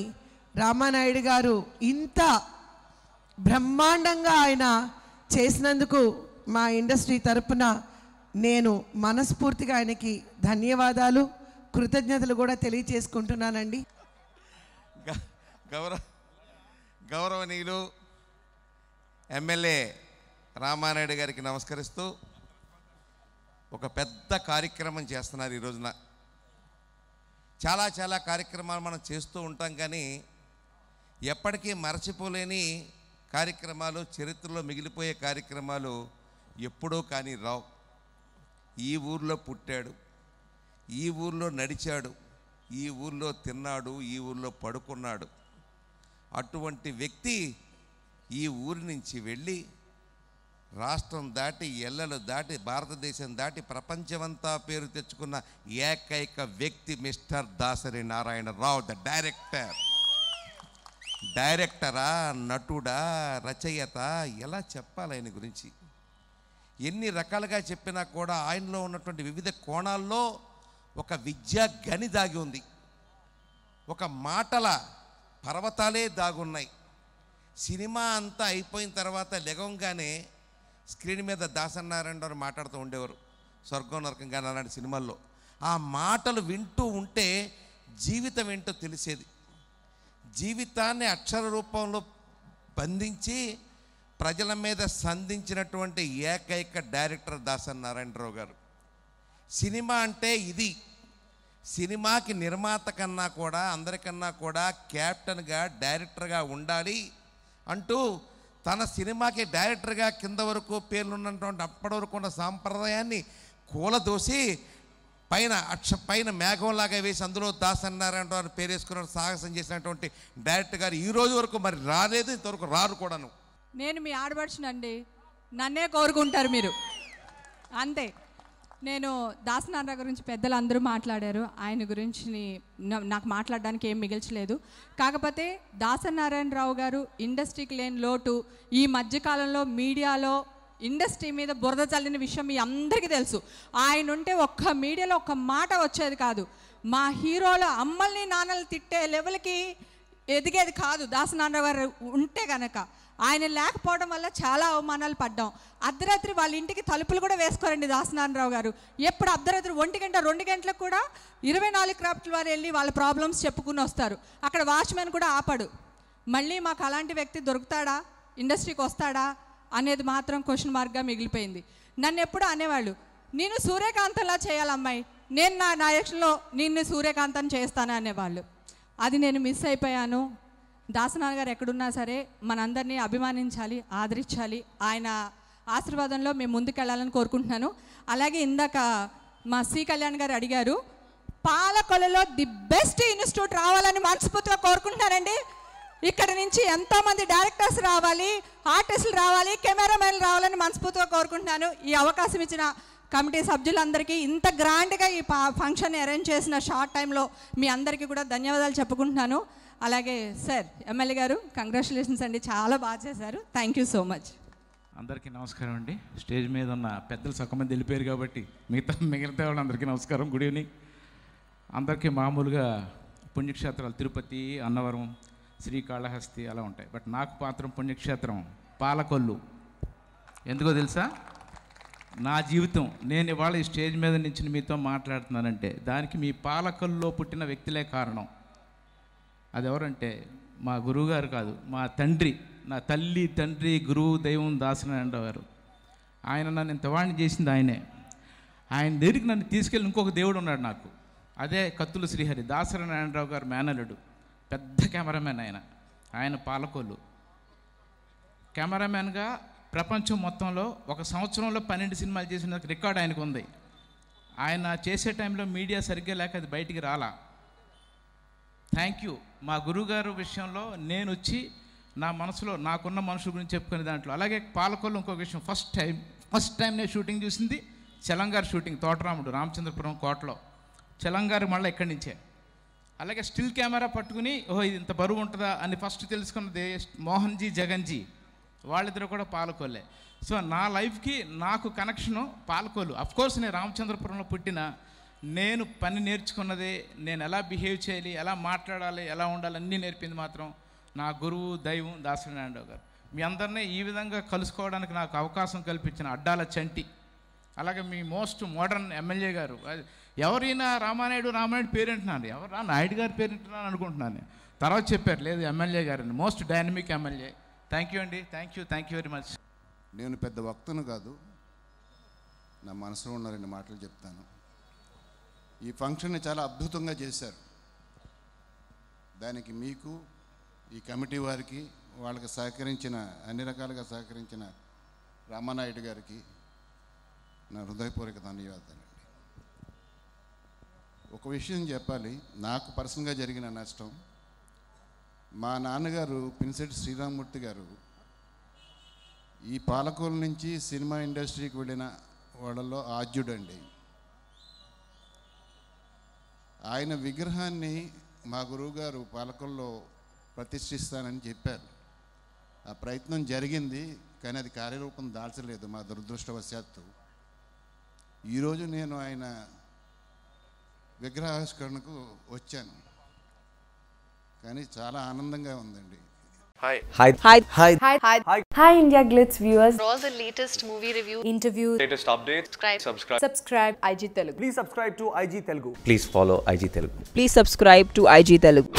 రామానాయుడు గారు ఇంత బ్రహ్మాండంగా ఆయన చేసినందుకు మా ఇండస్ట్రీ తరపున నేను మనస్ఫూర్తిగా ఆయనకి ధన్యవాదాలు, కృతజ్ఞతలు కూడా తెలియచేసుకుంటున్నానండి. గౌరవనీయులు ఎమ్మెల్యే రామానాయుడు గారికి నమస్కరిస్తూ ఒక పెద్ద కార్యక్రమం చేస్తున్నారు ఈ రోజున. చాలా కార్యక్రమాలు మనం చేస్తూ ఉంటాం, కానీ ఎప్పటికీ మరచిపోలేని కార్యక్రమాలు, చరిత్రలో మిగిలిపోయే కార్యక్రమాలు ఎప్పుడూ కానీ రావు. ఈ ఊర్లో పుట్టాడు, ఈ ఊర్లో నడిచాడు, ఈ ఊర్లో తిన్నాడు, ఈ ఊర్లో పడుకున్నాడు. అటువంటి వ్యక్తి ఈ ఊరి నుంచి వెళ్ళి రాష్ట్రం దాటి, ఎల్లలు దాటి, భారతదేశం దాటి ప్రపంచమంతా పేరు తెచ్చుకున్న ఏకైక వ్యక్తి mister Dasari Narayana Rao, the director. డైరెక్టరా, నటుడా, రచయిత, ఎలా చెప్పాలి ఆయన గురించి? ఎన్ని రకాలుగా చెప్పినా కూడా ఆయనలో ఉన్నటువంటి వివిధ కోణాల్లో ఒక విద్యా గని దాగి ఉంది, ఒక మాటల పర్వతాలే దాగున్నాయి. సినిమా అంతా అయిపోయిన తర్వాత లెగంగానే స్క్రీన్ మీద దాసనారాయణరావు మాట్లాడుతూ ఉండేవారు, స్వర్గం నరకం కానీ అలాంటి సినిమాల్లో. ఆ మాటలు వింటూ ఉంటే జీవితం ఏంటో తెలిసేది. జీవితాన్ని అక్షర రూపంలో బంధించి ప్రజల మీద సంధించినటువంటి ఏకైక డైరెక్టర్ దాసనారాయణరావు గారు. సినిమా అంటే ఇది. సినిమాకి నిర్మాత కన్నా కూడా, అందరికన్నా కూడా క్యాప్టెన్గా, డైరెక్టర్గా ఉండాలి అంటూ తన సినిమాకి డైరెక్టర్గా కింద వరకు పేర్లున్నటువంటి అప్పటి వరకు ఉన్న సాంప్రదాయాన్ని కూలదోసి పైన మేఘంలాగా వేసి అందులో దాసనారాయణరావు పేరు వేసుకున్న సాహసం చేసినటువంటి డైరెక్టర్ గారు ఈ రోజు వరకు మరి రాలేదు, ఇంతవరకు రారు కూడాను. నేను మీ ఆడబడుచునండి, నన్నే కోరుకుంటారు మీరు, అంతే. నేను దాసనారాయణ గురించి పెద్దలు అందరూ మాట్లాడారు, ఆయన గురించి నాకు మాట్లాడడానికి ఏం మిగిల్చలేదు. కాకపోతే దాసనారాయణరావు గారు ఇండస్ట్రీకి లేని లోటు ఈ మధ్యకాలంలో మీడియాలో ఇండస్ట్రీ మీద బురద చల్లిన విషయం మీ అందరికీ తెలుసు. ఆయన ఉంటే ఒక్క మీడియాలో ఒక్క మాట వచ్చేది కాదు. మా హీరోల అమ్మల్ని నాన్నల్ని తిట్టే లెవెల్కి ఎదిగేది కాదు దాసనారాయణ గారు ఉంటే కనుక. ఆయన లేకపోవడం వల్ల చాలా అవమానాలు పడ్డాం. అర్ధరాత్రి వాళ్ళ ఇంటికి తలుపులు కూడా వేసుకోరండి దాసనారాయణరావు గారు. ఎప్పుడు అర్ధరాత్రి 1 గంట 2 గంటలకు కూడా 24 క్రాఫ్ట్ల వారు వెళ్ళి వాళ్ళ ప్రాబ్లమ్స్ చెప్పుకుని వస్తారు. అక్కడ వాచ్మెన్ కూడా ఆపడు. మళ్ళీ మాకు అలాంటి వ్యక్తి దొరుకుతాడా, ఇండస్ట్రీకి వస్తాడా అనేది మాత్రం క్వశ్చన్ మార్క్గా మిగిలిపోయింది. నన్ను ఎప్పుడు అనేవాళ్ళు, నేను సూర్యకాంతంలా చేయాలమ్మాయి, నేను నా యాక్షన్లో నిన్ను సూర్యకాంతం చేస్తాను అనేవాళ్ళు. అది నేను మిస్ అయిపోయాను. దాసనారాయణ గారు ఎక్కడున్నా సరే మనందరినీ అభిమానించాలి, ఆదరించాలి. ఆయన ఆశీర్వాదంలో మేము ముందుకెళ్ళాలని కోరుకుంటున్నాను. అలాగే ఇందాక మా సి కళ్యాణ్ గారు అడిగారు, పాలకొల్లులో ది బెస్ట్ ఇన్స్టిట్యూట్ రావాలని మనస్ఫూర్తిగా కోరుకుంటున్నానండి. ఇక్కడ నుంచి ఎంతోమంది డైరెక్టర్స్ రావాలి, ఆర్టిస్టులు రావాలి, కెమెరామెన్లు రావాలని మనస్ఫూర్తిగా కోరుకుంటున్నాను. ఈ అవకాశం ఇచ్చిన కమిటీ సభ్యులందరికీ, ఇంత గ్రాండ్గా ఈ ఫంక్షన్ అరేంజ్ చేసిన షార్ట్ టైంలో మీ అందరికీ కూడా ధన్యవాదాలు చెప్పుకుంటున్నాను. అలాగే సార్ ఎమ్మెల్యే గారు కంగ్రాచులేషన్స్ అండి, చాలా బాగా చేశారు. Thank you so much. అందరికీ నమస్కారం అండి. స్టేజ్ మీద ఉన్న పెద్దలు సగం మంది వెళ్ళిపోయారు కాబట్టి మిగతా వాళ్ళందరికీ నమస్కారం, గుడ్ ఈవినింగ్. అందరికీ మామూలుగా పుణ్యక్షేత్రాలు తిరుపతి, అన్నవరం, శ్రీకాళహస్తి అలా ఉంటాయి. బట్ నాకు మాత్రం పుణ్యక్షేత్రం పాలకొల్లు. ఎందుకో తెలుసా? నా జీవితం నేను ఇవాళ ఈ స్టేజ్ మీద నుంచి మీతో మాట్లాడుతున్నానంటే దానికి మీ పాలకుల్లో పుట్టిన వ్యక్తులే కారణం. అది ఎవరంటే మా గురువుగారు కాదు, మా తండ్రి, నా తల్లి తండ్రి గురువు దైవం దాసనారాయణరావు గారు. ఆయన నన్ను ఇంతవాడిని చేసింది ఆయనే. ఆయన దగ్గరికి నన్ను తీసుకెళ్ళి ఇంకొక దేవుడు ఉన్నాడు నాకు, అదే కత్తుల శ్రీహరి. దాసనారాయణరావు గారు మేనలుడు, పెద్ద కెమెరామెన్ ఆయన పాలకొల్లు. కెమెరామెన్గా ప్రపంచం మొత్తంలో ఒక సంవత్సరంలో 12 సినిమాలు చేసిన రికార్డ్ ఆయనకు ఉంది. ఆయన చేసే టైంలో మీడియా సరిగ్గా లేక అది బయటికి రాలా. Thank you. మా గురువుగారు విషయంలో నేను వచ్చి నా మనసులో నాకున్న మనుషుల గురించి చెప్పుకునే దాంట్లో. అలాగే పాలకొల్లు ఇంకొక విషయం, ఫస్ట్ టైం నేను షూటింగ్ చూసింది చలంగారు షూటింగ్, తోటరాముడు రామచంద్రపురం కోటలో. చలంగారు మళ్ళీ ఇక్కడి నుంచే. అలాగే స్టిల్ కెమెరా పట్టుకుని ఇది ఇంత బరువు ఉంటుందా అని ఫస్ట్ తెలుసుకున్నది మోహన్జీ జగన్జీ, వాళ్ళిద్దరు కూడా పాలకొల్లే. సో నా లైఫ్కి నాకు కనెక్షను పాలకొల్లు. అఫ్కోర్స్ నేను రామచంద్రపురంలో పుట్టిన, నేను పని నేర్చుకున్నది, నేను ఎలా బిహేవ్ చేయాలి, ఎలా మాట్లాడాలి, ఎలా ఉండాలి అన్నీ నేర్పింది మాత్రం నా గురువు దైవం దాసనారాయణరావు గారు. మీ అందరినీ ఈ విధంగా కలుసుకోవడానికి నాకు అవకాశం కల్పించిన అడ్డాల చంటి, అలాగే మీ మోస్ట్ మోడర్న్ ఎమ్మెల్యే గారు. ఎవరైనా రామానాయుడు పేరు వింటున్నాను, ఎవరా నాయుడు గారి పేరు వింటున్నాను అనుకుంటున్నాను. తర్వాత చెప్పారు లేదు ఎమ్మెల్యే గారిని, most dynamic MLA. Thank you అండి, థ్యాంక్ యూ వెరీ మచ్. నేను పెద్ద వక్తను కాదు, నా మనసులో ఉన్న 2 మాటలు చెప్తాను. ఈ ఫంక్షన్ని చాలా అద్భుతంగా చేశారు. దానికి మీకు, ఈ కమిటీ వారికి, వాళ్ళకి సహకరించిన, అన్ని రకాలుగా సహకరించిన రామానాయుడు గారికి నా హృదయపూర్వక ధన్యవాదాలండి. ఒక విషయం చెప్పాలి, నాకు పర్సనల్గా జరిగిన నష్టం, మా నాన్నగారు పినిశెట్టి శ్రీరామమూర్తి గారు ఈ పాలకొల్లు నుంచి సినిమా ఇండస్ట్రీకి వెళ్ళిన వాళ్ళలో ఆద్యుడండి. ఆయన విగ్రహాన్ని మా గురువుగారు పాలకొల్లో ప్రతిష్ఠిస్తానని చెప్పారు. ఆ ప్రయత్నం జరిగింది, కానీ అది కార్యరూపం దాల్చలేదు మా దురదృష్టవశాత్తు. ఈరోజు నేను ఆయన విగ్రహావిష్కరణకు వచ్చాను, కానీ చాలా ఆనందంగా ఉందండి. Hi India Glitz viewers. For all the latest movie review, interviews, latest updates, subscribe IG Telugu. Please subscribe to IG Telugu. Please follow IG Telugu. Please subscribe to IG Telugu.